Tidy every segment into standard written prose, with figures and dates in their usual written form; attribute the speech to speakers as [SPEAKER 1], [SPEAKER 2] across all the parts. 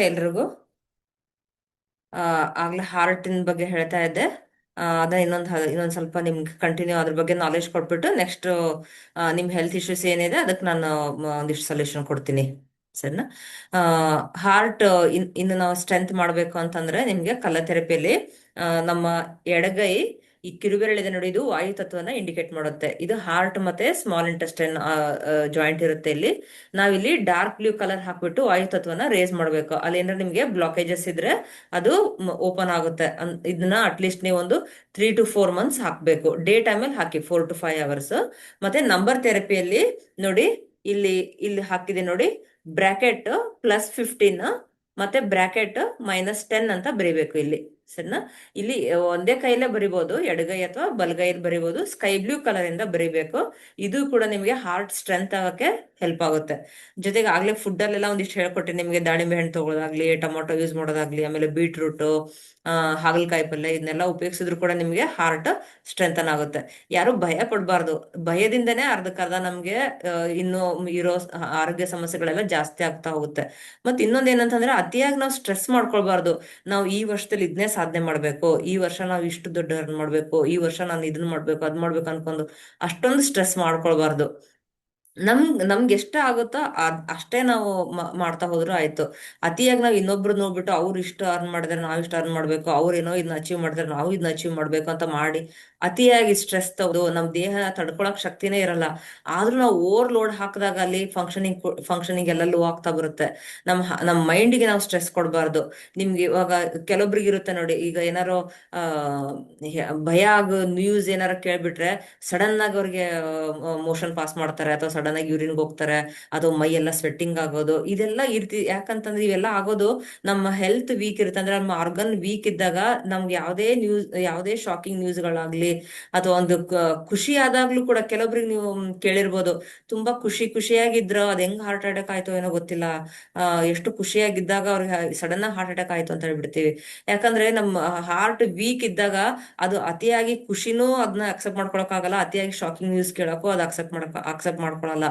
[SPEAKER 1] ಎಲ್ರಿಗೂ ಆಗ್ಲೇ ಹಾರ್ಟಿನ ಬಗ್ಗೆ ಹೇಳ್ತಾ ಇದ್ದೆ. ಅದನ್ನ ಇನ್ನೊಂದ್ ಸ್ವಲ್ಪ ನಿಮ್ಗೆ ಕಂಟಿನ್ಯೂ ಅದ್ರ ಬಗ್ಗೆ ನಾಲೆಜ್ ಕೊಟ್ಬಿಟ್ಟು ನೆಕ್ಸ್ಟ್ ನಿಮ್ ಹೆಲ್ತ್ ಇಶ್ಯೂಸ್ ಏನಿದೆ ಅದಕ್ಕೆ ನಾನು ಒಂದಿಷ್ಟು ಸೊಲ್ಯೂಷನ್ ಕೊಡ್ತೀನಿ. ಸರಿನಾ? ಹಾರ್ಟ್ ಇನ್ನು ನಾವು ಸ್ಟ್ರೆಂತ್ ಮಾಡ್ಬೇಕು ಅಂತಂದ್ರೆ ನಿಮ್ಗೆ ಕಲಥೆರಪಿಯಲ್ಲಿ ನಮ್ಮ ಎಡಗೈ ಈ ಕಿರುಬೆರಳಿದೆ ನೋಡಿ, ಇದು ವಾಯು ತತ್ವನ ಇಂಡಿಕೇಟ್ ಮಾಡುತ್ತೆ. ಇದು ಹಾರ್ಟ್ ಮತ್ತೆ ಸ್ಮಾಲ್ ಇಂಟೆಸ್ಟೈನ್ ಜಾಯಿಂಟ್ ಇರುತ್ತೆ. ಇಲ್ಲಿ ನಾವಿಲ್ಲಿ ಡಾರ್ಕ್ ಬ್ಲೂ ಕಲರ್ ಹಾಕ್ಬಿಟ್ಟು ವಾಯು ತತ್ವನ ರೇಸ್ ಮಾಡ್ಬೇಕು. ಅಲ್ಲಿ ಏನಾದ್ರೆ ನಿಮ್ಗೆ ಬ್ಲಾಕೇಜಸ್ ಇದ್ರೆ ಅದು ಓಪನ್ ಆಗುತ್ತೆ. ಇದನ್ನ ಅಟ್ಲೀಸ್ಟ್ ನೀವು ಒಂದು 3 to 4 months ಹಾಕ್ಬೇಕು. ಡೇ ಟೈಮಲ್ಲಿ ಹಾಕಿ 4 to 5 hours. ಮತ್ತೆ ನಂಬರ್ ಥೆರಪಿಯಲ್ಲಿ ನೋಡಿ, ಇಲ್ಲಿ ಇಲ್ಲಿ ಹಾಕಿದೆ ನೋಡಿ, ಬ್ರಾಕೆಟ್ +15 ಮತ್ತೆ ಬ್ರಾಕೆಟ್ -10 ಅಂತ ಬರಿಬೇಕು ಇಲ್ಲಿ. ಸರಿನಾ? ಇಲ್ಲಿ ಒಂದೇ ಕೈಯಲ್ಲೇ ಬರಿಬಹುದು, ಎಡಗೈ ಅಥವಾ ಬಲಗೈಯಲ್ಲಿ ಬರಿಬಹುದು. ಸ್ಕೈ ಬ್ಲೂ ಕಲರ್ ಇಂದ ಬರಿಬೇಕು. ಇದು ಕೂಡ ನಿಮಗೆ ಹಾರ್ಟ್ ಸ್ಟ್ರೆಂತ್ ಆಗಕ್ಕೆ ಹೆಲ್ಪ್ ಆಗುತ್ತೆ. ಜೊತೆಗೆ ಆಗ್ಲೇ ಫುಡ್ ಅಲ್ಲೆಲ್ಲ ಒಂದಿಷ್ಟು ಹೇಳ್ಕೊಟ್ಟೆ ನಿಮಗೆ. ದಾಳಿಂಬೆ ಹಣ್ಣು ತಗೊಳ್ಳೋದಾಗ್ಲಿ, ಟೊಮೊಟೊ ಯೂಸ್ ಮಾಡೋದಾಗ್ಲಿ, ಆಮೇಲೆ ಬೀಟ್ರೂಟ್, ಹಾಗಲಕಾಯಿ ಪಲ್ಯ ಇದನ್ನೆಲ್ಲ ಉಪಯೋಗಿಸಿದ್ರು ಕೂಡ ನಿಮಗೆ ಹಾರ್ಟ್ ಸ್ಟ್ರೆಂಥನ್ ಆಗುತ್ತೆ. ಯಾರು ಭಯ ಪಡಬಾರ್ದು. ಭಯದಿಂದನೇ ಅರ್ಧಕ್ಕರ್ಧ ನಮ್ಗೆ ಇನ್ನು ಇರೋ ಆರೋಗ್ಯ ಸಮಸ್ಯೆಗಳೆಲ್ಲ ಜಾಸ್ತಿ ಆಗ್ತಾ ಹೋಗುತ್ತೆ. ಮತ್ತೆ ಇನ್ನೊಂದ್ ಏನಂತಂದ್ರೆ, ಅತಿಯಾಗಿ ನಾವು ಸ್ಟ್ರೆಸ್ ಮಾಡ್ಕೊಳ್ಬಾರ್ದು. ನಾವು ಈ ವರ್ಷದಲ್ಲಿ ಇದನ್ನೇ ಸಾಧನೆ ಮಾಡ್ಬೇಕು, ಈ ವರ್ಷ ನಾವು ಇಷ್ಟು ದೊಡ್ಡ ಅರ್ನ್ ಮಾಡ್ಬೇಕು, ಈ ವರ್ಷ ನಾನು ಇದನ್ನ ಮಾಡ್ಬೇಕು ಅದ್ ಮಾಡ್ಬೇಕು ಅನ್ಕೊಂಡು ಅಷ್ಟೊಂದು ಸ್ಟ್ರೆಸ್ ಮಾಡ್ಕೊಳ್ಬಾರ್ದು. ನಮ್ಗೆ ಎಷ್ಟ ಆಗುತ್ತೋ ಅಷ್ಟೇ ನಾವು ಮಾಡ್ತಾ ಹೋದ್ರು ಆಯ್ತು. ಅತಿಯಾಗಿ ನಾವು ಇನ್ನೊಬ್ರು ನೋಡ್ಬಿಟ್ಟು ಅವ್ರು ಇಷ್ಟು ಅರ್ನ್ ಮಾಡಿದ್ರೆ ನಾವ್ ಇಷ್ಟು ಅರ್ನ್ ಮಾಡ್ಬೇಕು, ಅವ್ರೇನೋ ಇದನ್ನ ಅಚೀವ್ ಮಾಡಿದ್ರೆ ನಾವು ಇದನ್ನ ಅಚೀವ್ ಮಾಡ್ಬೇಕು ಅಂತ ಮಾಡಿ ಅತಿಯಾಗಿ ಸ್ಟ್ರೆಸ್ ತಗೋದು ನಮ್ ದೇಹ ತಡ್ಕೊಳಕ್ ಶಕ್ತಿನೇ ಇರಲ್ಲ. ಆದ್ರೂ ನಾವು ಓವರ್ ಲೋಡ್ ಹಾಕಿದಾಗ ಅಲ್ಲಿ ಫಂಕ್ಷನಿಂಗ್ ಎಲ್ಲ ಲೋ ಆಗ್ತಾ ಬರುತ್ತೆ. ನಮ್ ಮೈಂಡ್ಗೆ ನಾವು ಸ್ಟ್ರೆಸ್ ಕೊಡಬಾರ್ದು. ನಿಮ್ಗೆ ಇವಾಗ ಕೆಲವೊಬ್ರಿಗೆ ಇರುತ್ತೆ ನೋಡಿ, ಈಗ ಏನಾರೋ ಭಯ ಆಗೋ ನ್ಯೂಸ್ ಏನಾರ ಕೇಳ್ಬಿಟ್ರೆ ಸಡನ್ ಆಗಿ ಅವ್ರಿಗೆ ಮೋಷನ್ ಪಾಸ್ ಮಾಡ್ತಾರೆ, ಅಥವಾ ಸಡನ್ ಆಗಿ ಯೂರಿನ್ಗೆ ಹೋಗ್ತಾರೆ, ಅಥವಾ ಮೈ ಎಲ್ಲ ಸ್ವೆಟ್ಟಿಂಗ್ ಆಗೋದು ಇದೆಲ್ಲ ಯಾಕಂತಂದ್ರೆ ಇವೆಲ್ಲ ಆಗೋದು ನಮ್ಮ ಹೆಲ್ತ್ ವೀಕ್ ಇರುತ್ತೆ. ಅಂದ್ರೆ ನಮ್ಮ ಆರ್ಗನ್ ವೀಕ್ ಇದ್ದಾಗ ನಮ್ಗೆ ಯಾವುದೇ ಶಾಕಿಂಗ್ ನ್ಯೂಸ್ಗಳಾಗ್ಲಿ, ಅಥವಾ ಒಂದು ಖುಷಿ ಆದಾಗ್ಲೂ ಕೂಡ ಕೆಲವೊಬ್ರಿಗೆ ನೀವು ಕೇಳಿರ್ಬೋದು, ತುಂಬಾ ಖುಷಿಯಾಗಿದ್ರು ಅದ್ ಹೆಂಗ್ ಹಾರ್ಟ್ ಅಟ್ಯಾಕ್ ಆಯ್ತು ಏನೋ ಗೊತ್ತಿಲ್ಲ. ಎಷ್ಟು ಖುಷಿಯಾಗಿದ್ದಾಗ ಅವ್ರಿಗೆ ಸಡನ್ ಆಗಿ ಹಾರ್ಟ್ ಅಟ್ಯಾಕ್ ಆಯ್ತು ಅಂತ ಹೇಳ್ಬಿಡ್ತೀವಿ. ಯಾಕಂದ್ರೆ ನಮ್ಮ ಹಾರ್ಟ್ ವೀಕ್ ಇದ್ದಾಗ ಅದು ಅತಿಯಾಗಿ ಖುಷಿನೂ ಅದನ್ನ ಅಕ್ಸೆಪ್ಟ್ ಮಾಡ್ಕೊಳಕ್ ಆಗಲ್ಲ, ಅತಿಯಾಗಿ ಶಾಕಿಂಗ್ ನ್ಯೂಸ್ ಕೇಳಕ್ಕೂ ಅದು ಅಕ್ಸೆಪ್ಟ್ ಮಾಡ್ಕೊಳಲ್ಲ.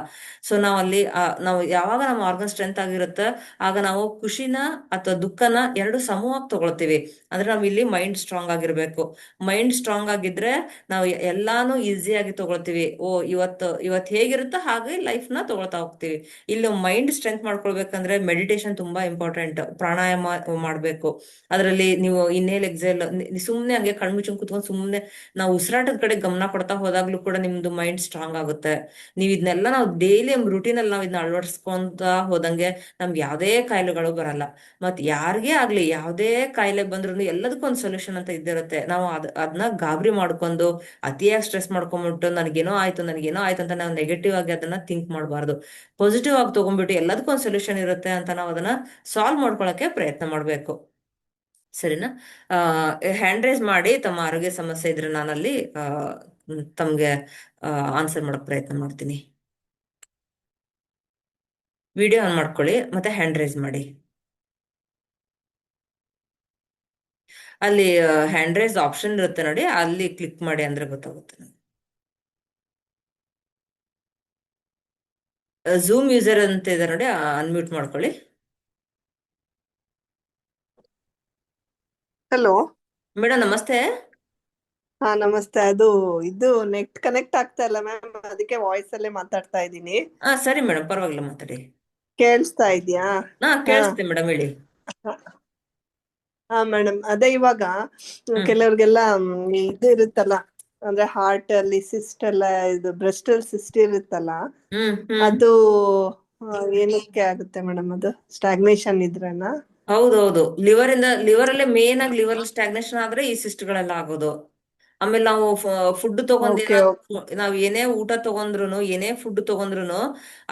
[SPEAKER 1] ಸೊ ನಾವು ಯಾವಾಗ ನಮ್ಮ ಆರ್ಗನ್ ಸ್ಟ್ರೆಂತ್ ಆಗಿರುತ್ತೆ ಆಗ ನಾವು ಖುಷಿನ ಅಥವಾ ದುಃಖನ ಎರಡು ಸಮವಾಗಿ ತಗೊಳ್ತೀವಿ. ಅಂದ್ರೆ ನಾವ್ ಇಲ್ಲಿ ಮೈಂಡ್ ಸ್ಟ್ರಾಂಗ್ ಆಗಿರ್ಬೇಕು. ಮೈಂಡ್ ಸ್ಟ್ರಾಂಗ್ ಆಗಿದ್ರೆ ನಾವು ಎಲ್ಲಾನು ಈಸಿಯಾಗಿ ತಗೊಳ್ತೀವಿ. ಇವತ್ ಹೇಗಿರುತ್ತೋ ಹಾಗೆ ಲೈಫ್ ನ ತಗೊಳ್ತಾ ಹೋಗ್ತೀವಿ. ಇಲ್ಲಿ ಮೈಂಡ್ ಸ್ಟ್ರೆಂತ್ ಮಾಡ್ಕೊಳ್ಬೇಕಂದ್ರೆ ಮೆಡಿಟೇಷನ್ ತುಂಬಾ ಇಂಪಾರ್ಟೆಂಟ್. ಪ್ರಾಣಾಯಾಮ ಮಾಡ್ಬೇಕು. ಅದರಲ್ಲಿ ನೀವು ಇನ್ಹೇಲ್ ಎಕ್ಸೇಲ್ ಸುಮ್ನೆ ಹಂಗೆ ಕಣ್ಮುಚ್ಕೊಂಡ್ ಕುತ್ಕೊಂಡು ಸುಮ್ನೆ ನಾವು ಉಸಿರಾಟದ ಕಡೆ ಗಮನ ಕೊಡ್ತಾ ಹೋದಾಗ್ಲೂ ಕೂಡ ನಿಮ್ದು ಮೈಂಡ್ ಸ್ಟ್ರಾಂಗ್ ಆಗುತ್ತೆ. ನಾವು ಡೈಲಿ ರೂಟೀನ್ ಅಲ್ಲಿ ನಾವು ಇದನ್ನ ಅಳವಡಿಸ್ಕೊಂತ ಹೋದಂಗೆ ನಮ್ಗೆ ಯಾವ್ದೇ ಕಾಯಿಲೆಗಳು ಬರಲ್ಲ. ಮತ್ ಯಾರಿಗೇ ಆಗ್ಲಿ ಯಾವ್ದೇ ಕಾಯಿಲೆ ಬಂದ್ರು ಎಲ್ಲದಕ್ಕೂ ಒಂದು ಸೊಲ್ಯೂಷನ್ ಅಂತ ಇದ್ದಿರುತ್ತೆ. ನಾವು ಅದನ್ನ ಗಾಬರಿ ಮಾಡ್ಕೊಂಡು ಅತಿಯಾಗಿ ಸ್ಟ್ರೆಸ್ ಮಾಡ್ಕೊಂಡ್ಬಿಟ್ಟು ನನಗೇನೋ ಆಯ್ತು ಅಂತ ನಾವು ನೆಗೆಟಿವ್ ಆಗಿ ಅದನ್ನ ಥಿಂಕ್ ಮಾಡಬಾರ್ದು. ಪಾಸಿಟಿವ್ ಆಗಿ ತಗೊಂಡ್ಬಿಟ್ಟು ಎಲ್ಲದಕ್ಕೂ ಒಂದು ಸೊಲ್ಯೂಷನ್ ಇರುತ್ತೆ ಅಂತ ನಾವು ಅದನ್ನ ಸಾಲ್ವ್ ಮಾಡ್ಕೊಳಕ್ಕೆ ಪ್ರಯತ್ನ ಮಾಡ್ಬೇಕು. ಸರಿನಾ? ಹ್ಯಾಂಡ್ ರೈಸ್ ಮಾಡಿ ತಮ್ಮ ಆರೋಗ್ಯ ಸಮಸ್ಯೆ ಇದ್ರೆ ನಾನಲ್ಲಿ ತಮ್ಗೆ ಆನ್ಸರ್ ಮಾಡಕ್ ಪ್ರಯತ್ನ ಮಾಡ್ತೀನಿ. ವಿಡಿಯೋ ಆನ್ ಮಾಡ್ಕೊಳ್ಳಿ ಮತ್ತೆ ಹ್ಯಾಂಡ್ ರೈಸ್ ಮಾಡಿ. ಅಲ್ಲಿ ಹ್ಯಾಂಡ್ ರೈಸ್ ಆಪ್ಷನ್ ಇರುತ್ತೆ ನೋಡಿ, ಅಲ್ಲಿ ಕ್ಲಿಕ್ ಮಾಡಿ ಅಂದ್ರೆ ಗೊತ್ತಾಗುತ್ತೆ. ಝೂಮ್ ಯೂಸರ್ ಅಂತ ಇದೆ ನೋಡಿ, ಅನ್ಮ್ಯೂಟ್ ಮಾಡ್ಕೊಳ್ಳಿ.
[SPEAKER 2] ಹಲೋ.
[SPEAKER 1] ಮೇಡಮ್ ನಮಸ್ತೆ.
[SPEAKER 2] ಹಾ ನಮಸ್ತೆ. ಇದು ನೆಟ್ ಕನೆಕ್ಟ್ ಆಗ್ತಾ ಇಲ್ಲ ಮ್ಯಾಮ್, ಅದಕ್ಕೆ ವಾಯ್ಸ್ ಅಲ್ಲೇ ಮಾತಾಡ್ತಾ ಇದ್ದೀನಿ.
[SPEAKER 1] ಸರಿ ಮೇಡಮ್, ಪರವಾಗಿಲ್ಲ, ಮಾತಾಡಿ.
[SPEAKER 2] ಕೇಳಿಸ್ತಾ ಇದೆಯಾ? ಹಾ
[SPEAKER 1] ಕೇಳಿಸ್ತೆ ಮೇಡಮ್, ಹೇಳಿ.
[SPEAKER 2] ಹಾ ಮೇಡಮ್, ಅದೇ ಇವಾಗ
[SPEAKER 1] ಹ್ಮ್
[SPEAKER 2] ಕೆಲವ್ರಿಗೆಲ್ಲ ಇದು ಇರುತ್ತಲ್ಲ, ಅಂದ್ರೆ ಹಾರ್ಟ್ ಅಲ್ಲಿ ಸಿಸ್ಟ್ ಎಲ್ಲ, ಇದು ಬ್ರೆಸ್ಟ್ ಅಲ್ಲಿ ಸಿಸ್ಟ್ ಇರುತ್ತಲ್ಲ,
[SPEAKER 1] ಹ್ಮ್ ಹ್ಮ್
[SPEAKER 2] ಅದು ಏನಕ್ಕೆ ಆಗುತ್ತೆ ಮೇಡಮ್? ಅದು ಸ್ಟಾಗ್ನೇಷನ್ ಇದ್ರನಾ?
[SPEAKER 1] ಹೌದೌದು. ಲಿವರ್ ಅಲ್ಲೇ ಮೇನ್ ಆಗಿ ಲಿವರ್ ಸ್ಟಾಗ್ನೇಷನ್ ಆದ್ರೆ ಈ ಸಿಸ್ಟ್ ಗಳೆಲ್ಲ ಆಗೋದು. ಆಮೇಲೆ ನಾವು ಫುಡ್ ತಗೊಂಡ್
[SPEAKER 2] ಓಕೆ
[SPEAKER 1] ನಾವ್ ಏನೇ ಊಟ ತಗೊಂಡ್ರು, ಏನೇ ಫುಡ್ ತಗೊಂಡ್ರು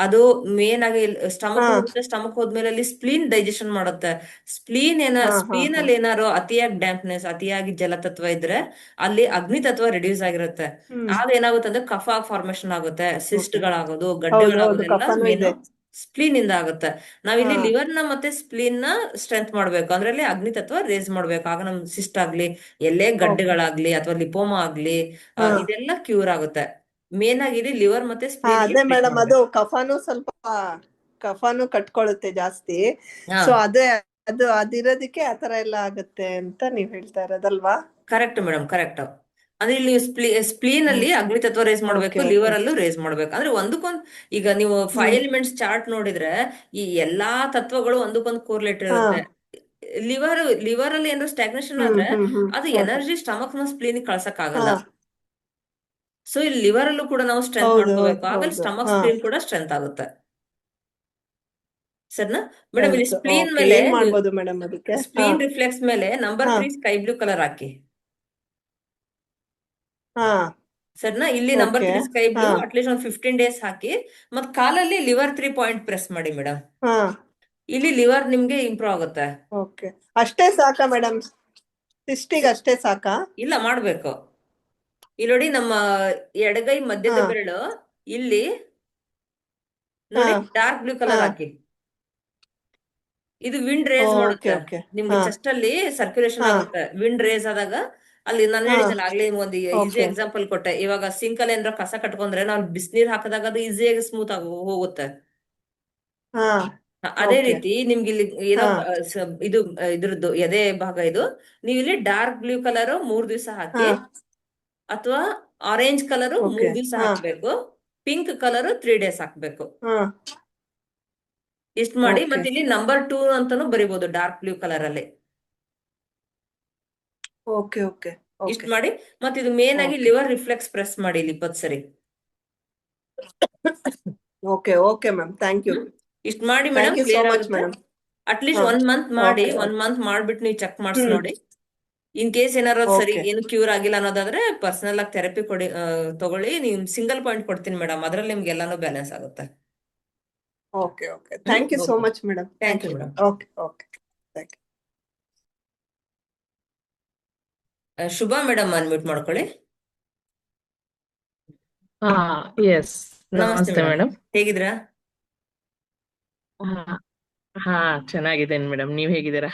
[SPEAKER 1] ಅದು ಮೇನ್ ಆಗಿ
[SPEAKER 2] ಹಾ
[SPEAKER 1] ಸ್ಟಮಕ್ ಹೋದ್ಮೇಲೆ ಅಲ್ಲಿ ಸ್ಪ್ಲೀನ್ ಡೈಜೆಷನ್ ಮಾಡುತ್ತೆ.
[SPEAKER 2] ಹಾ ಹಾ
[SPEAKER 1] ಸ್ಪ್ಲೀನ್
[SPEAKER 2] ಹಾ
[SPEAKER 1] ಅಲ್ಲಿ ಏನಾರು ಅತಿಯಾಗಿ ಡ್ಯಾಂಪ್ನೆಸ್, ಅತಿಯಾಗಿ ಜಲತತ್ವ ಇದ್ರೆ ಅಲ್ಲಿ ಅಗ್ನಿ ತತ್ವ ರಿಡ್ಯೂಸ್ ಆಗಿರುತ್ತೆ.
[SPEAKER 2] ಹ್ಮ್
[SPEAKER 1] ಆಗ ಏನಾಗುತ್ತೆ ಅಂದ್ರೆ ಕಫ ಫಾರ್ಮೇಶನ್ ಆಗುತ್ತೆ, ಸಿಸ್ಟ್
[SPEAKER 2] ಓಕೆ.
[SPEAKER 1] ಗಳಾಗೋದು,
[SPEAKER 2] ಹೌದು ಹೌದು,
[SPEAKER 1] ಗಡ್ಡೆಗಳಾಗೋದೆಲ್ಲ
[SPEAKER 2] ಕಫನೂ
[SPEAKER 1] ಮೇನು
[SPEAKER 2] ಇದೆ.
[SPEAKER 1] ಸ್ಪ್ಲೀನ್ ಇಂದ ಆಗುತ್ತೆ.
[SPEAKER 2] ಹಾ
[SPEAKER 1] ನಾವಿಲ್ಲಿ ಲಿವರ್ ನ ಮತ್ತೆ ಸ್ಪ್ಲೀನ್ ನ ಸ್ಟ್ರೆಂತ್ ಮಾಡ್ಬೇಕು, ಅದ್ರಲ್ಲಿ ಅಗ್ನಿ ತತ್ವ ರೇಸ್ ಮಾಡ್ಬೇಕು. ಆಗ ನಮ್ ಸಿಸ್ಟ್ ಆಗ್ಲಿ, ಎಲ್ಲೇ
[SPEAKER 2] ಓಕೆ.
[SPEAKER 1] ಗಡ್ಡೆಗಳಾಗ್ಲಿ ಅಥವಾ ಲಿಪೋಮಾ ಆಗ್ಲಿ
[SPEAKER 2] ಹಾ
[SPEAKER 1] ಇದೆಲ್ಲ ಕ್ಯೂರ್ ಆಗುತ್ತೆ. ಮೇನ್ ಆಗಿ ಲಿವರ್ ಮತ್ತೆ
[SPEAKER 2] ಹಾ
[SPEAKER 1] ಸ್ಪ್ಲೀನ್ ಗೆ
[SPEAKER 2] ಅದೇ
[SPEAKER 1] ಟ್ರೀಟ್
[SPEAKER 2] ಮೇಡಮ್, ಅದು
[SPEAKER 1] ಮಾಡ್ಬೇಕು.
[SPEAKER 2] ಕಫಾನು ಸ್ವಲ್ಪ ಕಟ್ಕೊಳ್ಳುತ್ತೆ ಜಾಸ್ತಿ.
[SPEAKER 1] ಹಾ
[SPEAKER 2] ಸೊ ಅದೇ ಅದು ಅದಿರೋದಕ್ಕೆ ಆತರ ಎಲ್ಲ ಆಗುತ್ತೆ ಅಂತ ನೀವ್ ಹೇಳ್ತಾ ಇರೋದಲ್ವಾ?
[SPEAKER 1] Correct madam, correct. ಅಂದ್ರೆ ಇಲ್ಲಿ ನೀವು ಸ್ಪ್ಲೀನ್ ಅಲ್ಲಿ ಅಗ್ನಿ ತತ್ವ ರೇಸ್ ಮಾಡ್ಬೇಕು,
[SPEAKER 2] ಓಕೆ ಓಕೆ.
[SPEAKER 1] ಲಿವರ್ ಅಲ್ಲೂ ರೇಸ್ ಮಾಡ್ಬೇಕು. ಅಂದ್ರೆ ಒಂದಕ್ಕೊಂದು, ಈಗ ನೀವು ಫೈವ್
[SPEAKER 2] ಹ್ಮ್.
[SPEAKER 1] ಎಲಿಮೆಂಟ್ಸ್ ಚಾರ್ಟ್ ನೋಡಿದ್ರೆ ಈ ಎಲ್ಲಾ ತತ್ವಗಳು ಒಂದಕ್ಕೊಂದು ಕೋರ್ಲೇಟ್
[SPEAKER 2] ಹಾ.
[SPEAKER 1] ಇರುತ್ತೆ. ಲಿವರ್ ಅಲ್ಲಿ ಏನಾದ್ರು ಸ್ಟಾಗ್ನೇಷನ್ ಆದ್ರೆ ಅದು
[SPEAKER 2] ಹೌದು.
[SPEAKER 1] ಎನರ್ಜಿ ಸ್ಟಮಕ್ ನ ಸ್ಪ್ಲೀನ್ ಕಳ್ಸಕ್
[SPEAKER 2] ಹಾ.
[SPEAKER 1] ಆಗಲ್ಲ. ಸೊ ಇಲ್ಲಿ ಲಿವರ್ ಅಲ್ಲೂ ಕೂಡ ನಾವು ಸ್ಟ್ರೆಂತ್
[SPEAKER 2] ಹೌದು ಹೌದು
[SPEAKER 1] ಮಾಡ್ಕೋಬೇಕು, ಆಗ
[SPEAKER 2] ಹೌದು.
[SPEAKER 1] ಸ್ಟಮಕ್
[SPEAKER 2] ಹಾ.
[SPEAKER 1] ಸ್ಪ್ಲೀನ್ ಕೂಡ ಸ್ಟ್ರೆಂತ್ ಆಗುತ್ತೆ. ಸರಿನಾ ಮೇಡಮ್? ಇಲ್ಲಿ
[SPEAKER 2] ಹೆಲ್ತ್.
[SPEAKER 1] ಸ್ಪ್ಲೀನ್
[SPEAKER 2] ಓಕೆ,
[SPEAKER 1] ಮೇಲೆ
[SPEAKER 2] ಏನ್
[SPEAKER 1] ನೀವು
[SPEAKER 2] ಮಾಡ್ಬೋದು ಮೇಡಮ್ ಅದಕ್ಕೆ? ಹಾ.
[SPEAKER 1] ಸ್ಪ್ಲೀನ್ ರಿಫ್ಲೆಕ್ಸ್ ಮೇಲೆ ನಂಬರ್
[SPEAKER 2] ಹಾ.
[SPEAKER 1] 3 ಸ್ಕೈ ಬ್ಲೂ ಕಲರ್ ಹಾಕಿ.
[SPEAKER 2] ಹಾ.
[SPEAKER 1] ಸರಿನಾ? ಇಲ್ಲಿ ನಂಬರ್
[SPEAKER 2] ಓಕೆ.
[SPEAKER 1] 3 ಸ್ಕೈ
[SPEAKER 2] ಹಾ.
[SPEAKER 1] ಬ್ಲೂ ಅಟ್ಲೀಸ್ಟ್ ಒಂದು 15 ಡೇಸ್ ಹಾಕಿ, ಮತ್ ಕಾಲಲ್ಲಿ ಲಿವರ್ 3 ಪಾಯಿಂಟ್ ಪ್ರೆಸ್ ಮಾಡಿ ಮೇಡಮ್.
[SPEAKER 2] ಹಾ.
[SPEAKER 1] ಇಲ್ಲಿ ಲಿವರ್ ನಿಮ್ಗೆ ಇಂಪ್ರೂವ್ ಆಗುತ್ತೆ.
[SPEAKER 2] ಓಕೆ. ಅಷ್ಟೇ ಸಾಕಾ ಮೇಡಮ್? ಸಿಸ್ಟಿಗೆ ಅಷ್ಟೇ ಸಾಕಾ?
[SPEAKER 1] ಇಲ್ಲ, ಮಾಡ್ಬೇಕು. ಇಲ್ಲಿ ನೋಡಿ, ನಮ್ಮ ಎಡಗೈ
[SPEAKER 2] ಹಾ.
[SPEAKER 1] ಮಧ್ಯದ ಬೆರಳು ಇಲ್ಲಿ
[SPEAKER 2] ಹಾ.
[SPEAKER 1] ನೋಡಿ, ಡಾರ್ಕ್ ಬ್ಲೂ
[SPEAKER 2] ಹಾ.
[SPEAKER 1] ಕಲರ್ ಹಾಕಿ. ಇದು ವಿಂಡ್ ರೇಸ್
[SPEAKER 2] ಓಕೆ
[SPEAKER 1] ಮಾಡುತ್ತೆ.
[SPEAKER 2] ಓಕೆ.
[SPEAKER 1] ನಿಮ್ಗೆ
[SPEAKER 2] ಹಾ.
[SPEAKER 1] ಚೆಸ್ಟ್ ಅಲ್ಲಿ ಸರ್ಕ್ಯುಲೇಷನ್
[SPEAKER 2] ಹಾ.
[SPEAKER 1] ಆಗುತ್ತೆ ವಿಂಡ್ ರೇಸ್ ಆದಾಗ. ಅಲ್ಲಿ ನಾನು
[SPEAKER 2] ಹಾ.
[SPEAKER 1] ಹೇಳಿದ್ದಲ್ಲ ಆಗ್ಲೇ, ಒಂದು ಈಸಿ
[SPEAKER 2] ಓಕೆ.
[SPEAKER 1] ಎಕ್ಸಾಂಪಲ್ ಕೊಟ್ಟೆ. ಇವಾಗ ಸಿಂಕ್ ಅಲ್ಲಿ ಏನಾರ ಕಸ ಕಟ್ಕೊಂಡ್ರೆ ನಾವು ಬಿಸಿನೀರ್ ಹಾಕಿದಾಗ ಅದು ಈಸಿಯಾಗಿ ಸ್ಮೂತ್ ಆಗಿ ಹೋಗುತ್ತೆ.
[SPEAKER 2] ಹಾ.
[SPEAKER 1] ಅದೇ
[SPEAKER 2] ಓಕೆ.
[SPEAKER 1] ರೀತಿ ನಿಮ್ಗೆ ಇಲ್ಲಿ ಏನೋ
[SPEAKER 2] ಹಾ.
[SPEAKER 1] ಇದು ಇದ್ರದ್ದು ಎದೆ ಭಾಗ ಇದು. ನೀವು ಇಲ್ಲಿ ಡಾರ್ಕ್ ಬ್ಲೂ ಕಲರ್ 3 ದಿವಸ
[SPEAKER 2] ಹಾ.
[SPEAKER 1] ಹಾಕಿ, ಅಥವಾ ಆರೆಂಜ್ ಕಲರ್
[SPEAKER 2] ಓಕೆ.
[SPEAKER 1] 3 ದಿವಸ
[SPEAKER 2] ಹಾ.
[SPEAKER 1] ಹಾಕ್ಬೇಕು, ಪಿಂಕ್ ಕಲರ್ 3 ಡೇಸ್ ಹಾಕ್ಬೇಕು.
[SPEAKER 2] ಹಾ.
[SPEAKER 1] ಇಷ್ಟ ಮಾಡಿ,
[SPEAKER 2] ಓಕೆ.
[SPEAKER 1] ಮತ್ತೆ ಇಲ್ಲಿ ನಂಬರ್ 2 ಅಂತಾನು ಬರಿಬಹುದು ಡಾರ್ಕ್ ಬ್ಲೂ ಕಲರ್ ಅಲ್ಲಿ.
[SPEAKER 2] ಓಕೆ ಓಕೆ
[SPEAKER 1] ಇಷ್ಟ
[SPEAKER 2] ಓಕೆ
[SPEAKER 1] ಮಾಡಿ, ಮತ್ತೆ ಇದು ಮೇನ್ ಆಗಿ
[SPEAKER 2] ಓಕೆ
[SPEAKER 1] ಲಿವರ್ ರಿಫ್ಲೆಕ್ಸ್ ಪ್ರೆಸ್ ಮಾಡಿ ಇಲ್ಲಿ 20 ಸರಿ.
[SPEAKER 2] Okay okay ma'am, thank you.
[SPEAKER 1] ಇಷ್ಟ ಮಾಡಿ madam,
[SPEAKER 2] thank you so
[SPEAKER 1] clear
[SPEAKER 2] much
[SPEAKER 1] ಆಗುತ್ತೆ.
[SPEAKER 2] ಮೇಡಮ್.
[SPEAKER 1] ಅಟ್ಲೀಸ್ಟ್
[SPEAKER 2] ಹಾ.
[SPEAKER 1] 1 ಮಂತ್ ಮಾಡಿ,
[SPEAKER 2] ಓಕೆ
[SPEAKER 1] 1 ಮಂತ್ ಮಾಡ್ಬಿಟ್ಟು ನೀವು ಚೆಕ್ ಮಾಡಿಸಿ
[SPEAKER 2] ಹ್ಮ್.
[SPEAKER 1] ನೋಡಿ. ಇನ್ ಕೇಸ್ ಏನಾರು ಸರಿ
[SPEAKER 2] ಓಕೆ
[SPEAKER 1] ಏನು ಕ್ಯೂರ್ ಆಗಿಲ್ಲ ಅನ್ನೋದಾದ್ರೆ ಪರ್ಸನಲ್ ಆಗಿ ಥೆರಪಿ ಕೊಡಿ, ತಗೊಳ್ಳಿ. ನೀವು ಸಿಂಗಲ್ ಪಾಯಿಂಟ್ ಕೊಡ್ತೀನಿ ಮೇಡಮ್, ಅದ್ರಲ್ಲಿ ನಿಮ್ಗೆ ಎಲ್ಲಾನು ಬ್ಯಾಲೆನ್ಸ್ ಆಗುತ್ತೆ.
[SPEAKER 2] Okay okay. Thank you so
[SPEAKER 1] okay,
[SPEAKER 2] much madam.
[SPEAKER 1] Thank
[SPEAKER 2] thank
[SPEAKER 1] you
[SPEAKER 2] you.
[SPEAKER 1] Madam.
[SPEAKER 2] Okay okay. Thank you.
[SPEAKER 1] Shubha madam unmute ಮಾಡ್ಕೊಳ್ಳಿ.
[SPEAKER 3] ಹಾ, ಎಸ್.
[SPEAKER 1] ನಮಸ್ತೆ
[SPEAKER 3] ನಮಸ್ತೆ
[SPEAKER 1] ಮೇಡಮ್,
[SPEAKER 3] ಮೇಡಮ್.
[SPEAKER 1] ಹೇಗಿದ್ರಾ?
[SPEAKER 3] ಹಾ, ಹಾ, ಚೆನ್ನಾಗಿದ್ದೇನೆ ಮೇಡಮ್. ನೀವ್ ಹೇಗಿದ್ದೀರಾ?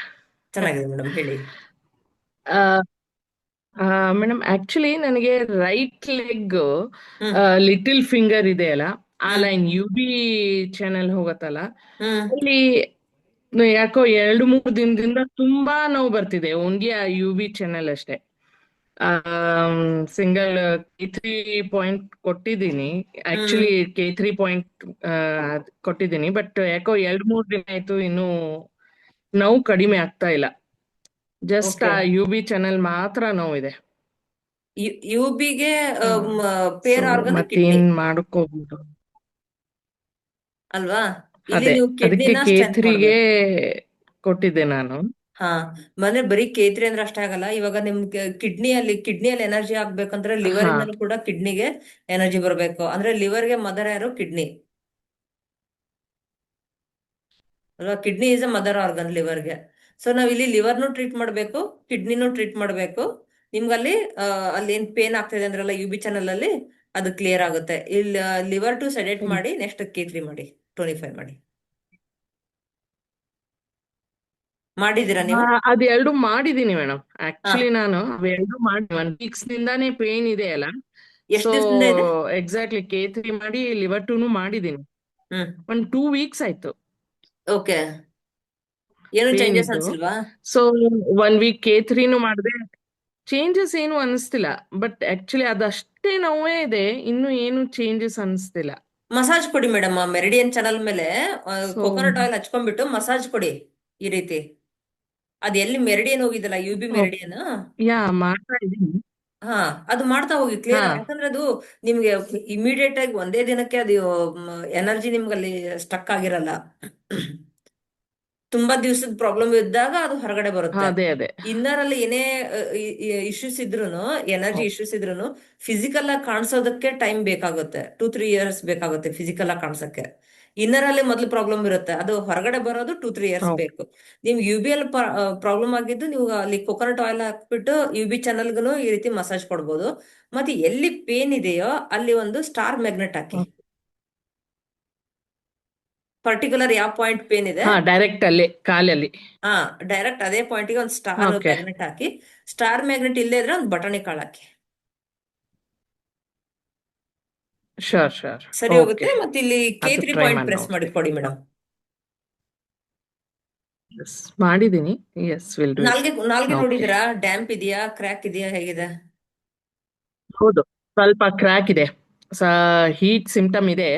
[SPEAKER 1] ಚೆನ್ನಾಗಿದೆ ಮೇಡಮ್, ಹೇಳಿ.
[SPEAKER 3] ಮೇಡಮ್, ಆಕ್ಚುಲಿ ನನಗೆ ರೈಟ್ ಲೆಗ್
[SPEAKER 1] ಹ್ಮ್
[SPEAKER 3] ಲಿಟಲ್ ಫಿಂಗರ್ ಇದೆಯಲ್ಲ, ಆ
[SPEAKER 1] ಹ್ಮ್
[SPEAKER 3] ಲೈನ್ UB ಚಾನೆಲ್ ಹೋಗತ್ತಲ್ಲ,
[SPEAKER 1] ಹ್ಮ್
[SPEAKER 3] ಅಲ್ಲಿ ಯಾಕೋ 2-3 ದಿನದಿಂದ ತುಂಬಾ ನೋವು ಬರ್ತಿದೆ. ಓನ್ಲಿ ಆ UB ಚಾನೆಲ್ ಅಷ್ಟೇ. ಸಿಂಗಲ್ K3 ಪಾಯಿಂಟ್ ಕೊಟ್ಟಿದ್ದೀನಿ.
[SPEAKER 1] ಹ್ಮ್
[SPEAKER 3] ಆಕ್ಚುಲಿ K3 ಪಾಯಿಂಟ್ ಕೊಟ್ಟಿದ್ದೀನಿ, ಬಟ್ ಯಾಕೋ 2-3 ದಿನ ಆಯ್ತು, ಇನ್ನೂ ನೋವು ಕಡಿಮೆ ಆಗ್ತಾ ಇಲ್ಲ. Just
[SPEAKER 1] okay.
[SPEAKER 3] ಆ UB ಚಾನೆಲ್ ಮಾತ್ರ ನೋವಿದೆ.
[SPEAKER 1] ಯುಬಿಗೆ
[SPEAKER 3] ಸೊ
[SPEAKER 1] ಪೇರ್ ಆರ್ಗನ್ ಕಿಡ್ನಿ
[SPEAKER 3] ಮತ್ತೇನ್ ಮಾಡ್ಕೋಬಹುದು?
[SPEAKER 1] ಅಲ್ವಾ? ಇಲ್ಲಿ
[SPEAKER 3] ಅದೇ,
[SPEAKER 1] ನೀವು
[SPEAKER 3] ಅದಕ್ಕೆ
[SPEAKER 1] ಕಿಡ್ನಿನ ಸ್ಟ್ರೆಂತ್
[SPEAKER 3] K3ಗೆ
[SPEAKER 1] ಮಾಡ್ಬೇಕು.
[SPEAKER 3] ಕೊಟ್ಟಿದ್ದೆ ನಾನು.
[SPEAKER 1] ಹಾ, ಅಂದ್ರೆ ಬರೀ K3 ಅಂದ್ರೆ ಅಷ್ಟೇ ಆಗಲ್ಲ. ಇವಾಗ ನಿಮ್ಗೆ ಕಿಡ್ನಿಯಲ್ಲಿ ಎನರ್ಜಿ ಆಗ್ಬೇಕಂದ್ರೆ ಲಿವರ್
[SPEAKER 3] ಹಾ,
[SPEAKER 1] ಇಂದಲೂ ಕೂಡ ಕಿಡ್ನಿಗೆ ಎನರ್ಜಿ ಬರಬೇಕು. ಅಂದ್ರೆ ಲಿವರ್ಗೆ ಮದರ್ ಯಾರು? ಕಿಡ್ನಿ ಅಲ್ವಾ? Kidney is a mother organ ಲಿವರ್ಗೆ. ಸೊ ನಾವ್ ಇಲ್ಲಿ ಲಿವರ್ನು ಟ್ರೀಟ್ ಮಾಡ್ಬೇಕು, ಕಿಡ್ನಿನೂ ಟ್ರೀಟ್ ಮಾಡ್ಬೇಕು. ನಿಮ್ಗಲ್ಲಿ ಅಲ್ಲಿ ಏನ್ ಪೇನ್ ಆಗ್ತಿದೆ ಅಂದ್ರಲ್ಲ UB ಚಾನಲ್ ಅಲ್ಲಿ, ಅದು ಕ್ಲಿಯರ್ ಆಗುತ್ತೆ. ಇಲ್ಲಿ ಲಿವರ್ ಟು ಸೆಡೆಟ್ ಮಾಡಿ, ನೆಕ್ಸ್ಟ್ K3 ಮಾಡಿ, 25 ಮಾಡಿ. ಮಾಡಿದೀರಾ ನೀವು?
[SPEAKER 3] ಅದೆರಡು ಮಾಡಿದೀನಿ ಮೇಡಮ್.
[SPEAKER 1] ಹಾ,
[SPEAKER 3] ಆಕ್ಚುಲಿ ನಾನು ಅವೆರಡು ಮಾಡಿ 1 ವೀಕ್ಸ್ ನಿಂದಾನೇ ಪೇನ್ ಇದೆಯಲ್ಲ.
[SPEAKER 1] ಎಷ್ಟು
[SPEAKER 3] ಸೊ
[SPEAKER 1] ದಿವಸದಿಂದ ಇದೆ?
[SPEAKER 3] ಎಕ್ಸಾಕ್ಟ್ಲಿ K3 ಮಾಡಿ ಲಿವರ್ ಟೂನು ಮಾಡಿದೀನಿ.
[SPEAKER 1] ಹ್ಮ್
[SPEAKER 3] 2 ವೀಕ್ಸ್ ಆಯ್ತು
[SPEAKER 1] ಓಕೆ. ಏನು
[SPEAKER 3] ಪೇನ್
[SPEAKER 1] ಚೇಂಜಸ್
[SPEAKER 3] ಇದ್ದು.
[SPEAKER 1] ಅನ್ಸಿಲ್ವಾ?
[SPEAKER 3] ಸೊ 1 ವೀಕ್ K3ನು ಮಾಡಿದೆ. ಚೇಂಜಸ್ ಏನು ಅನಿಸ್ತಿಲ್ಲ, ಬಟ್ ಆಕ್ಚುಲಿ ಅದಷ್ಟೇ ನೋವೇ ಇದೆ, ಇನ್ನು ಏನು ಚೇಂಜಸ್ ಅನಿಸ್ತಿಲ್ಲ.
[SPEAKER 1] ಮಸಾಜ್ ಕೊಡಿ ಮೇಡಮ್, ಮೆರಿಡಿಯನ್ ಚಾನಲ್ ಮೇಲೆ
[SPEAKER 3] ಸೊ
[SPEAKER 1] ಕೊಕೊನಟ್ ಆಯಿಲ್ ಹಚ್ಕೊಂಡ್ಬಿಟ್ಟು ಮಸಾಜ್ ಕೊಡಿ ಈ ರೀತಿ. ಅದ್ ಎಲ್ಲಿ ಮೆರಿಡಿಯನ್ ಹೋಗಿದಲ್ಲ, UB ಮೆರಿಡಿಯನ್,
[SPEAKER 3] ಯಾ ಮಾಡ್ತಾ ಇದೀನಿ.
[SPEAKER 1] ಹಾ, ಅದು ಮಾಡ್ತಾ ಹೋಗಿ
[SPEAKER 3] ಹಾ,
[SPEAKER 1] ಕ್ಲಿಯರ್. ಯಾಕಂದ್ರೆ ಅದು ನಿಮ್ಗೆ ಇಮಿಡಿಯೇಟ್ ಆಗಿ ಒಂದೇ ದಿನಕ್ಕೆ ಅದು ಎನರ್ಜಿ ನಿಮ್ಗೆ ಅಲ್ಲಿ ಸ್ಟಕ್ ಆಗಿರಲ್ಲ. ತುಂಬಾ ದಿವಸದ ಪ್ರಾಬ್ಲಮ್ ಇದ್ದಾಗ ಅದು ಹೊರಗಡೆ ಬರುತ್ತೆ.
[SPEAKER 3] ಅದೇ ಅದೇ.
[SPEAKER 1] ಇನ್ನರ್ ಅಲ್ಲಿ ಏನೇ ಇಶ್ಯೂಸ್ ಇದ್ರೂನು, ಎನರ್ಜಿ ಇಶ್ಯೂಸ್ ಇದ್ರೂನು ಫಿಸಿಕಲ್ ಆಗಿ ಕಾಣಿಸೋದಕ್ಕೆ ಟೈಮ್ ಬೇಕಾಗುತ್ತೆ. 2-3 ಇಯರ್ಸ್ ಬೇಕಾಗುತ್ತೆ ಫಿಸಿಕಲ್ ಆಗಿ ಕಾಣಿಸಕ್ಕೆ. ಇನ್ನರ್ ಅಲ್ಲಿ ಮೊದಲು ಪ್ರಾಬ್ಲಮ್ ಇರುತ್ತೆ, ಅದು ಹೊರಗಡೆ ಬರೋದು 2-3 ಇಯರ್ಸ್ ಬೇಕು. ನಿಮ್ಗೆ UB ಅಲ್ಲಿ ಪ್ರಾಬ್ಲಮ್ ಆಗಿದ್ದು, ನೀವು ಅಲ್ಲಿ ಕೊಕೊನಟ್ ಆಯಿಲ್ ಹಾಕ್ಬಿಟ್ಟು UB ಚಾನಲ್ಗೂ ಈ ರೀತಿ ಮಸಾಜ್ ಕೊಡ್ಬೋದು. ಮತ್ತೆ ಎಲ್ಲಿ ಪೇನ್ ಇದೆಯೋ ಅಲ್ಲಿ ಒಂದು ಸ್ಟಾರ್ ಮ್ಯಾಗ್ನೆಟ್ ಹಾಕಿ. ಪರ್ಟಿಕ್ಯುಲರ್ ಯಾವ ಪಾಯಿಂಟ್ ಪೇನ್ ಇದೆ,
[SPEAKER 3] ಹಾ, ಡೈರೆಕ್ಟ್ ಅಲ್ಲಿ ಕಾಲಲ್ಲಿ.
[SPEAKER 1] ಹಾ, ಡೈರೆಕ್ಟ್ ಅದೇ ಪಾಯಿಂಟ್ಗೆ ಒಂದು ಸ್ಟಾರ್
[SPEAKER 3] ಓಕೆ,
[SPEAKER 1] ಮ್ಯಾಗ್ನೆಟ್ ಹಾಕಿ. ಸ್ಟಾರ್ ಮ್ಯಾಗ್ನೆಟ್ ಇಲ್ಲೇ ಇದ್ರೆ ಒಂದು ಬಟಾಣಿ ಕಾಳು ಹಾಕಿ,
[SPEAKER 3] ಶೋರ್ ಶೋರ್.
[SPEAKER 1] ಸರಿ
[SPEAKER 3] ಓಕೆ,
[SPEAKER 1] ಹೋಗುತ್ತೆ. ಮತ್ತೆ ಇಲ್ಲಿ
[SPEAKER 3] ಅದು
[SPEAKER 1] K3
[SPEAKER 3] ಟ್ರೈ
[SPEAKER 1] ಪಾಯಿಂಟ್
[SPEAKER 3] ಮಾಡಿ
[SPEAKER 1] ಪ್ರೆಸ್ ಮಾಡಿ
[SPEAKER 3] ನೋಡ್ತೀನಿ.
[SPEAKER 1] ಕೊಡಿ ಮೇಡಮ್.
[SPEAKER 3] ಎಸ್ ಮಾಡಿದ್ದೀನಿ. Yes, will do it.
[SPEAKER 1] ನಾಲ್ಗೆ ನಾಲ್ಗೆ
[SPEAKER 3] ಓಕೆ.
[SPEAKER 1] ನೋಡಿದಿರಾ? ಡ್ಯಾಂಪ್ ಇದೆಯಾ, ಕ್ರ್ಯಾಕ್ ಇದೆಯಾ, ಹೇಗಿದೆ?
[SPEAKER 3] ಹೌದು, ಸ್ವಲ್ಪ ಕ್ರ್ಯಾಕ್ ಇದೆ. ಹೀಟ್ ಸಿಂಪ್ಟಮ್ ಇದೆ.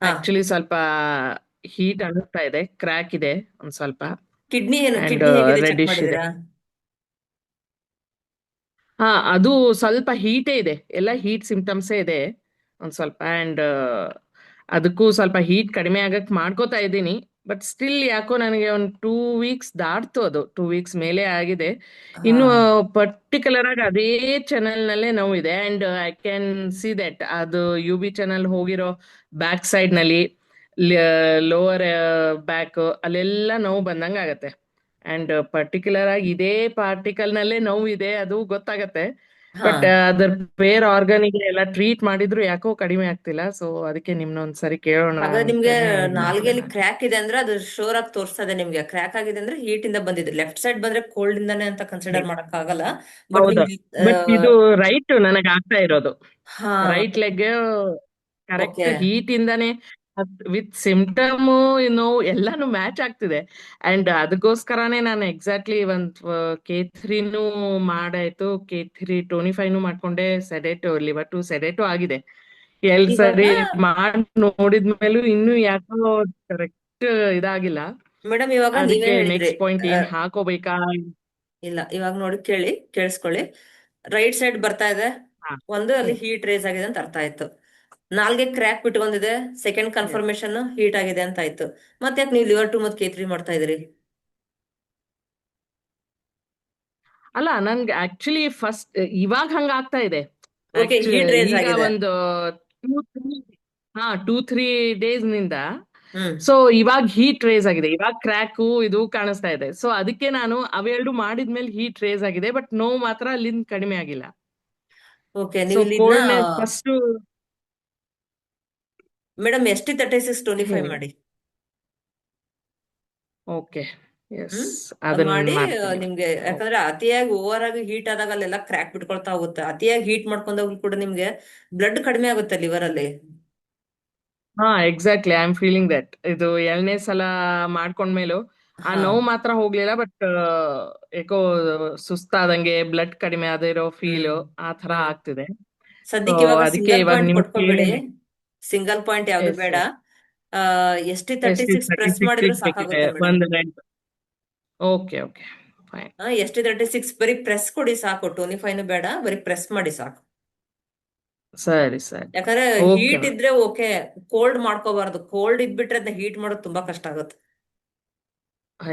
[SPEAKER 1] ಹಾ.
[SPEAKER 3] ಆಕ್ಚುಲಿ ಸ್ವಲ್ಪ ಹೀಟ್ ಅನ್ನಿಸ್ತಾ ಇದೆ, ಕ್ರ್ಯಾಕ್ ಇದೆ ಒಂದ್ ಸ್ವಲ್ಪ, ಅಂಡ್
[SPEAKER 1] ಕಿಡ್ನಿ ಹೇಗಿದೆ, ಚೆಕ್
[SPEAKER 3] ರೆಡ್ಡಿಶ್ ಇದೆ.
[SPEAKER 1] ಮಾಡಿದಿರಾ?
[SPEAKER 3] ಹಾ, ಅದು ಸ್ವಲ್ಪ ಹೀಟೇ ಇದೆ, ಎಲ್ಲ ಹೀಟ್ ಸಿಂಪ್ಟಮ್ಸೇ ಇದೆ ಒಂದ್ ಸ್ವಲ್ಪ. ಅಂಡ್ ಅದಕ್ಕೂ ಸ್ವಲ್ಪ ಹೀಟ್ ಕಡಿಮೆ ಆಗಕ್ ಮಾಡ್ಕೋತಾ ಇದ್ದೀನಿ. ಬಟ್ ಸ್ಟಿಲ್ ಯಾಕೋ ನನಗೆ ಒಂದು 2 ವೀಕ್ಸ್ ದಾಟ್ತು, ಅದು 2 ವೀಕ್ಸ್ ಮೇಲೆ ಆಗಿದೆ.
[SPEAKER 1] ಹಾ.
[SPEAKER 3] ಇನ್ನು ಪರ್ಟಿಕ್ಯುಲರ್ ಆಗಿ ಅದೇ ಚಾನೆಲ್ ನಲ್ಲೇ ನೋವಿದೆ. And I can see that ಅದು UB ಚಾನಲ್ ಹೋಗಿರೋ ಬ್ಯಾಕ್ ಸೈಡ್ ನಲ್ಲಿ, ಲೋವರ್ ಬ್ಯಾಕ್ ಅಲ್ಲೆಲ್ಲ ನೋವು ಬಂದಂಗ ಆಗತ್ತೆ. ಅಂಡ್ ಪರ್ಟಿಕ್ಯುಲರ್ ಆಗಿ ಇದೇ ಪಾರ್ಟಿಕಲ್ ನಲ್ಲೇ ನೋವು ಇದೆ, ಅದು ಗೊತ್ತಾಗತ್ತೆ.
[SPEAKER 1] ಹಾ.
[SPEAKER 3] ಬಟ್ ಅದರ ಬೇರೆ ಆರ್ಗನಿಗೆ ಎಲ್ಲ ಟ್ರೀಟ್ ಮಾಡಿದ್ರು ಯಾಕೋ ಕಡಿಮೆ ಆಗ್ತಿಲ್ಲ. ಸೊ ಅದಕ್ಕೆ ನಿಮ್ನ ಒಂದ್ಸರಿ ಕೇಳೋಣ
[SPEAKER 1] ಹಾಗಾದ್ರೆ ನಿಮ್ಗೆ
[SPEAKER 3] ಅಂತಾನೆ ಇದ್ ಮಾಡ್ದೆ
[SPEAKER 1] ನಾಲ್ಗೆಲಿ
[SPEAKER 3] ನಾನು.
[SPEAKER 1] ಕ್ರ್ಯಾಕ್ ಇದೆ ಅಂದ್ರೆ ಅದು ಶೋರ್ ಆಗಿ ತೋರಿಸ್ತಾ ಇದೆ. ನಿಮ್ಗೆ ಕ್ರ್ಯಾಕ್ ಆಗಿದೆ ಅಂದ್ರೆ ಹೀಟ್ ಇಂದ ಬಂದಿದೆ. ಲೆಫ್ಟ್ ಸೈಡ್ ಬಂದ್ರೆ ಕೋಲ್ಡ್ ಇಂದಾನೆ ಅಂತ ಕನ್ಸಿಡರ್ ಮಾಡಕ್ ಆಗಲ್ಲ. ಬಟ್
[SPEAKER 3] ಹೌದು,
[SPEAKER 1] ನಿಮ್ಗೆ
[SPEAKER 3] ಬಟ್ ಇದು ರೈಟ್ ನನಗೆ ಆಗ್ತಾ ಇರೋದು.
[SPEAKER 1] ಹಾ.
[SPEAKER 3] Right leg correct
[SPEAKER 1] okay.
[SPEAKER 3] Heat ಇಂದಾನೆ, ವಿತ್ ಸಿಂಪ್ಟಮ್ ನೋವು ಎಲ್ಲಾನು ಮ್ಯಾಚ್ ಆಗ್ತಿದೆ. ಅಂಡ್ ಅದಕ್ಕೋಸ್ಕರನೇ ನಾನು ಎಕ್ಸಾಕ್ಟ್ಲಿ ಒಂದ್ K3 ಮಾಡಾಯ್ತು, K3 25 ಮಾಡ್ಕೊಂಡೆ. ಲಿವರ್ 2 ಸೆಡೆಟು ಆಗಿದೆ.
[SPEAKER 1] ಇವಾಗ
[SPEAKER 3] ಸರಿ ಮಾಡಿ ನೋಡಿದ್ಮೇಲೂ ಇನ್ನೂ ಯಾಕೋ ಕರೆಕ್ಟ್ ಇದಾಗಿಲ್ಲ.
[SPEAKER 1] ಮೇಡಮ್, ಇವಾಗ ನೀವೇ
[SPEAKER 3] ಅದಕ್ಕೆ
[SPEAKER 1] ಹೇಳಿದ್ರಿ.
[SPEAKER 3] ನೆಕ್ಸ್ಟ್ ಪಾಯಿಂಟ್ ಏನ್ ಹಾಕೋಬೇಕಾ?
[SPEAKER 1] ಇಲ್ಲ, ಇವಾಗ ನೋಡಿ, ಕೇಳಿಸ್ಕೊಳ್ಳಿ. ರೈಟ್ ಸೈಡ್ ಬರ್ತಾ ಇದೆ,
[SPEAKER 3] ಹಾ.
[SPEAKER 1] ಒಂದು ಅಲ್ಲಿ
[SPEAKER 3] ಹ್ಮ್.
[SPEAKER 1] ಹೀಟ್ ರೇಸ್ ಆಗಿದೆ ಅಂತ ಅರ್ಥ ಆಯ್ತು. ನಾಲ್ಗೆ ಕ್ರ್ಯಾಕ್ ಬಿಟ್ಟು ಬಂದಿದೆ, ಸೆಕೆಂಡ್
[SPEAKER 3] Yes.
[SPEAKER 1] ಕನ್ಫರ್ಮೇಶನ್ ಹೀಟ್ ಆಗಿದೆ ಅಂತ ಆಯ್ತು. ಮತ್ತೆ ಯಾಕೆ ನೀವು ಲಿವರ್ 2 ಮತ್ತು K3 ಮಾಡ್ತಾ ಇದ್ರಿ?
[SPEAKER 3] ಅಲ್ಲ, ನನ್ಗೆ ಆಕ್ಚುಲಿ ಫಸ್ಟ್ ಇವಾಗ ಹಂಗ ಆಗ್ತಾ ಇದೆ.
[SPEAKER 1] ಓಕೆ,
[SPEAKER 3] ಆಕ್ಚುಲಿ
[SPEAKER 1] ಹೀಟ್ ರೇಸ್
[SPEAKER 3] ಈಗ
[SPEAKER 1] ಆಗಿದೆ.
[SPEAKER 3] ಒಂದು 2-3 2-3 ಡೇಸ್ ನಿಂದ.
[SPEAKER 1] ಹ್ಮ್.
[SPEAKER 3] ಸೊ ಇವಾಗ ಹೀಟ್ ರೇಸ್ ಆಗಿದೆ, ಇವಾಗ ಕ್ರ್ಯಾಕು ಇದು ಕಾಣಿಸ್ತಾ ಇದೆ. ಸೊ ಅದಕ್ಕೆ ನಾನು ಅವೆರಡು ಮಾಡಿದ್ಮೇಲೆ ಹೀಟ್ ರೇಸ್ ಆಗಿದೆ, ಬಟ್ ನೋವು ಮಾತ್ರ ಅಲ್ಲಿಂದ ಕಡಿಮೆ ಆಗಿಲ್ಲ.
[SPEAKER 1] ಓಕೆ,
[SPEAKER 3] ಸೊ
[SPEAKER 1] ನೀವು ಇಲ್ಲಿ ಇದನ್ನ
[SPEAKER 3] ಕೋಲ್ಡ್ನೆಸ್ ಫಸ್ಟ್.
[SPEAKER 1] ಮೇಡಮ್ ST3625
[SPEAKER 3] ಹೇಳಿ.
[SPEAKER 1] ಮಾಡಿ.
[SPEAKER 3] ಓಕೆ. ಎಸ್,
[SPEAKER 1] ಹ್ಮ್. ಅದ್
[SPEAKER 3] ಅದನ್ನ
[SPEAKER 1] ಮಾಡಿ
[SPEAKER 3] ಮಾಡ್ತೀನಿ
[SPEAKER 1] ನಿಮ್ಗೆ,
[SPEAKER 3] ಇವತ್ತು.
[SPEAKER 1] ಯಾಕಂದ್ರೆ ಅತಿಯಾಗಿ ಓವರ್ ಆಗಿ ಹೀಟ್ ಆದಾಗ ಅಲ್ಲೆಲ್ಲ ಕ್ರ್ಯಾಕ್ ಬಿಟ್ಕೊಳ್ತಾ ಹೋಗುತ್ತೆ. ಅತಿಯಾಗಿ ಹೀಟ್ ಮಾಡ್ಕೊಂಡಾಗ ಕೂಡ ನಿಮ್ಗೆ ಬ್ಲಡ್ ಕಡಿಮೆ ಆಗುತ್ತೆ ಲಿವರ್ ಅಲ್ಲಿ.
[SPEAKER 3] ಹಾ, exactly, I am feeling that. ಇದು 2ನೇ ಸಲ ಮಾಡ್ಕೊಂಡ್ಮೇಲೂ ಆ
[SPEAKER 1] ಹಾ.
[SPEAKER 3] ನೋವು ಮಾತ್ರ ಹೋಗ್ಲಿಲ್ಲ, ಬಟ್ ಏಕೋ ಸುಸ್ತಾದಂಗೆ, ಬ್ಲಡ್ ಕಡಿಮೆ ಆದಿರೋ ಫೀಲ್
[SPEAKER 1] ಹ್ಮ್.
[SPEAKER 3] ಆ ತರ
[SPEAKER 1] ಹ್ಮ್.
[SPEAKER 3] ಆಗ್ತಿದೆ. ಸೊ
[SPEAKER 1] ಸದ್ಯಕ್ಕೆ ಇವಾಗ
[SPEAKER 3] ಅದಕ್ಕೆ
[SPEAKER 1] ಸಿಂಗಲ್
[SPEAKER 3] ಇವಾಗ
[SPEAKER 1] ಪಾಯಿಂಟ್
[SPEAKER 3] ನಿಮ್ಗೆ
[SPEAKER 1] ಕೊಟ್ಕೋಬೇಡಿ.
[SPEAKER 3] ಕೇಳಿದೆ.
[SPEAKER 1] ಸಿಂಗಲ್ ಪಾಯಿಂಟ್ ಯಾವ್ದು
[SPEAKER 3] ಎಸ್,
[SPEAKER 1] ಬೇಡ.
[SPEAKER 3] Yes.
[SPEAKER 1] ST36
[SPEAKER 3] thirty
[SPEAKER 1] press
[SPEAKER 3] six
[SPEAKER 1] ಮಾಡಿದ್ರು
[SPEAKER 3] ಬೇಕಿದೆ
[SPEAKER 1] ಸಾಕಾಗುತ್ತೆ ಮೇಡಮ್.
[SPEAKER 3] ಒಂದು night. Okay, okay, fine.
[SPEAKER 1] ST36 ಬರೀ ಪ್ರೆಸ್ ಕೊಡಿ ಸಾಕು, 25 ಬೇಡ, ಬರೀ ಪ್ರೆಸ್ ಮಾಡಿ ಸಾಕು.
[SPEAKER 3] ಸರಿ, ಸರಿ.
[SPEAKER 1] ಯಾಕಂದ್ರೆ
[SPEAKER 3] ಓಕೆ
[SPEAKER 1] ಹೀಟ್
[SPEAKER 3] ಮ್ಯಾಮ್.
[SPEAKER 1] ಇದ್ರೆ ಓಕೆ, ಕೋಲ್ಡ್ ಮಾಡ್ಕೋಬಾರ್ದು. ಕೋಲ್ಡ್ ಇದ್ಬಿಟ್ರೆ ಅದನ್ನ ಹೀಟ್ ಮಾಡೋದು ತುಂಬಾ ಕಷ್ಟ ಆಗುತ್ತೆ.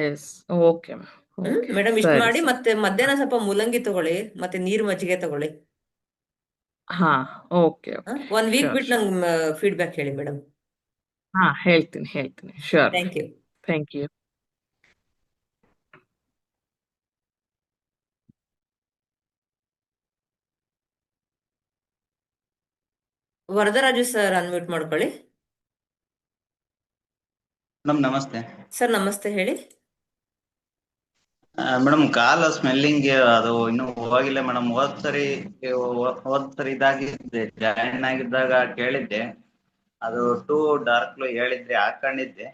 [SPEAKER 3] Yes, okay ma'am. Okay,
[SPEAKER 1] madam, ಇಷ್ಟ
[SPEAKER 3] ಸರಿ,
[SPEAKER 1] ಮಾಡಿ.
[SPEAKER 3] ಸರಿ.
[SPEAKER 1] ಮತ್ತೆ ಮಧ್ಯಾಹ್ನ ಸ್ವಲ್ಪ ಮೂಲಂಗಿ ತಗೊಳ್ಳಿ, ಮತ್ತೆ ನೀರ್ ಮಜ್ಜಿಗೆ ತಗೊಳ್ಳಿ.
[SPEAKER 3] ಹಾ, ಓಕೆ, ಓಕೆ.
[SPEAKER 1] 1 ವೀಕ್
[SPEAKER 3] ಶೋರ್,
[SPEAKER 1] ಬಿಟ್ಟು
[SPEAKER 3] ಶೋರ್.
[SPEAKER 1] ನಂಗೆ ಫೀಡ್ಬ್ಯಾಕ್ ಹೇಳಿ ಮೇಡಮ್.
[SPEAKER 3] ಹಾ, ಹೇಳ್ತೀನಿ. Sure ma'am.
[SPEAKER 1] Thank you.
[SPEAKER 3] Thank you.
[SPEAKER 1] Varadaraju sir, unmute ಮಾಡ್ಕೊಳ್ಳಿ.
[SPEAKER 4] ಮೇಡಮ್ ನಮಸ್ತೆ.
[SPEAKER 1] ಸರ್ ನಮಸ್ತೆ, ಹೇಳಿ.
[SPEAKER 4] ಮೇಡಮ್, ಕಾಲು ಸ್ಮೆಲ್ಲಿಂಗ್ ಅದು ಇನ್ನೂ ಹೋಗಿಲ್ಲ ಮೇಡಮ್. ಹೋದ್ ಸರಿ ಇದಾಗಿದ್ದೆ, ಜಾಯಿನ್ ಆಗಿದ್ದಾಗ ಕೇಳಿದ್ದೆ. ಅದು ಟೂ ಡಾರ್ಕ್ ಹೇಳಿದ್ರಿ, ಹಾಕೊಂಡಿದ್ದೆ.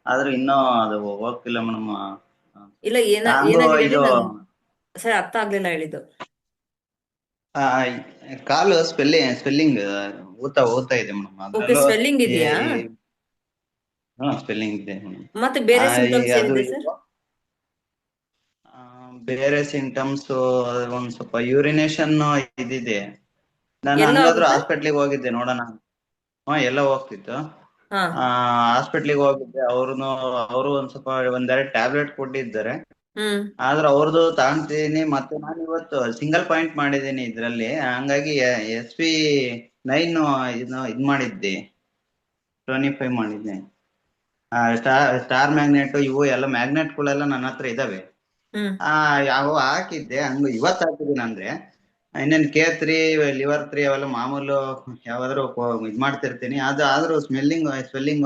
[SPEAKER 4] ಆದ್ರೆ ಇನ್ನೂ ಅದು ಹೋಗ್ತಿಲ್ಲ ಮೇಡಮ್.
[SPEAKER 1] ಇಲ್ಲ,
[SPEAKER 4] ನಂದು
[SPEAKER 1] ಏನಾಗಿದೆ ಹೇಳಿ
[SPEAKER 4] ಇದು
[SPEAKER 1] ನಂಗೆ. ಸರ್, ಅರ್ಥ ಆಗ್ಲಿಲ್ಲ ಹೇಳಿದ್ದು.
[SPEAKER 4] ಆ, ಕಾಲು ಸ್ಪೆಲ್ಲಿಂಗ್ ಓದ್ತಾ ಇದೆ ಮೇಡಮ್.
[SPEAKER 1] ಓಕೆ,
[SPEAKER 4] ಅದ್ರಲ್ಲೂ
[SPEAKER 1] ಸ್ವೆಲ್ಲಿಂಗ್ ಇದೆಯಾ?
[SPEAKER 4] ಸ್ಪೆಲ್ಲಿಂಗ್ ಇದೆ ಮೇಡಮ್.
[SPEAKER 1] ಮತ್ತೆ ಬೇರೆ ಸಿಂಟಮ್ಸ್
[SPEAKER 4] ಅದು
[SPEAKER 1] ಏನಿದೆ ಸರ್?
[SPEAKER 4] ಆ, ಬೇರೆ ಸಿಂಟಮ್ಸ್ ಒಂದ್ ಸ್ವಲ್ಪ ಯೂರಿನೇಷನ್ ಇದಿದೆ. ನಾನು
[SPEAKER 1] ಎಲ್ಲ
[SPEAKER 4] ಹಂಗಾದ್ರೂ
[SPEAKER 1] ಆಗುತ್ತಾ?
[SPEAKER 4] ಹಾಸ್ಪಿಟ್ಲಿಗೆ ಹೋಗಿದ್ದೆ ನೋಡೋಣ. ಎಲ್ಲ ಹೋಗ್ತಿತ್ತು.
[SPEAKER 1] ಹಾ.
[SPEAKER 4] ಹಾಸ್ಪಿಟ್ಲಿಗೆ ಹೋಗಿದ್ದೆ. ಅವರು ಒಂದ್ ಸ್ವಲ್ಪ ಒಂದೆರಡು ಟ್ಯಾಬ್ಲೆಟ್ ಕೊಟ್ಟಿದ್ದಾರೆ.
[SPEAKER 1] ಹ್ಮ್.
[SPEAKER 4] ಆದ್ರೆ ಅವ್ರದ್ದು ತಗೊಂತೀನಿ. ಮತ್ತೆ ನಾನು ಇವತ್ತು ಸಿಂಗಲ್ ಪಾಯಿಂಟ್ ಮಾಡಿದ್ದೀನಿ ಇದ್ರಲ್ಲಿ. ಹಂಗಾಗಿ SP9 ಇದ್ ಮಾಡಿದ್ದೆ, 25 ಮಾಡಿದ್ದೆ. ಸ್ಟಾರ್ ಮ್ಯಾಗ್ನೆಟ್ ಇವು ಎಲ್ಲ ಮ್ಯಾಗ್ನೆಟ್ಗಳೆಲ್ಲ ನನ್ನ ಹತ್ರ ಇದಾವೆ.
[SPEAKER 1] ಹ್ಮ್.
[SPEAKER 4] ಯಾವ ಹಾಕಿದ್ದೆ, ಹಂಗ ಇವತ್ತು ಹಾಕಿದ್ದೀನಿ. ಅಂದ್ರೆ ಇನ್ನೇನ್ ಲಿವರ್ 3 ಅವೆಲ್ಲ ಮಾಮೂಲು ಯಾವಾದ್ರೂ ಇದ್ ಮಾಡ್ತಿರ್ತೀನಿ. ಆದ್ರೂ ಸ್ವೆಲ್ಲಿಂಗ್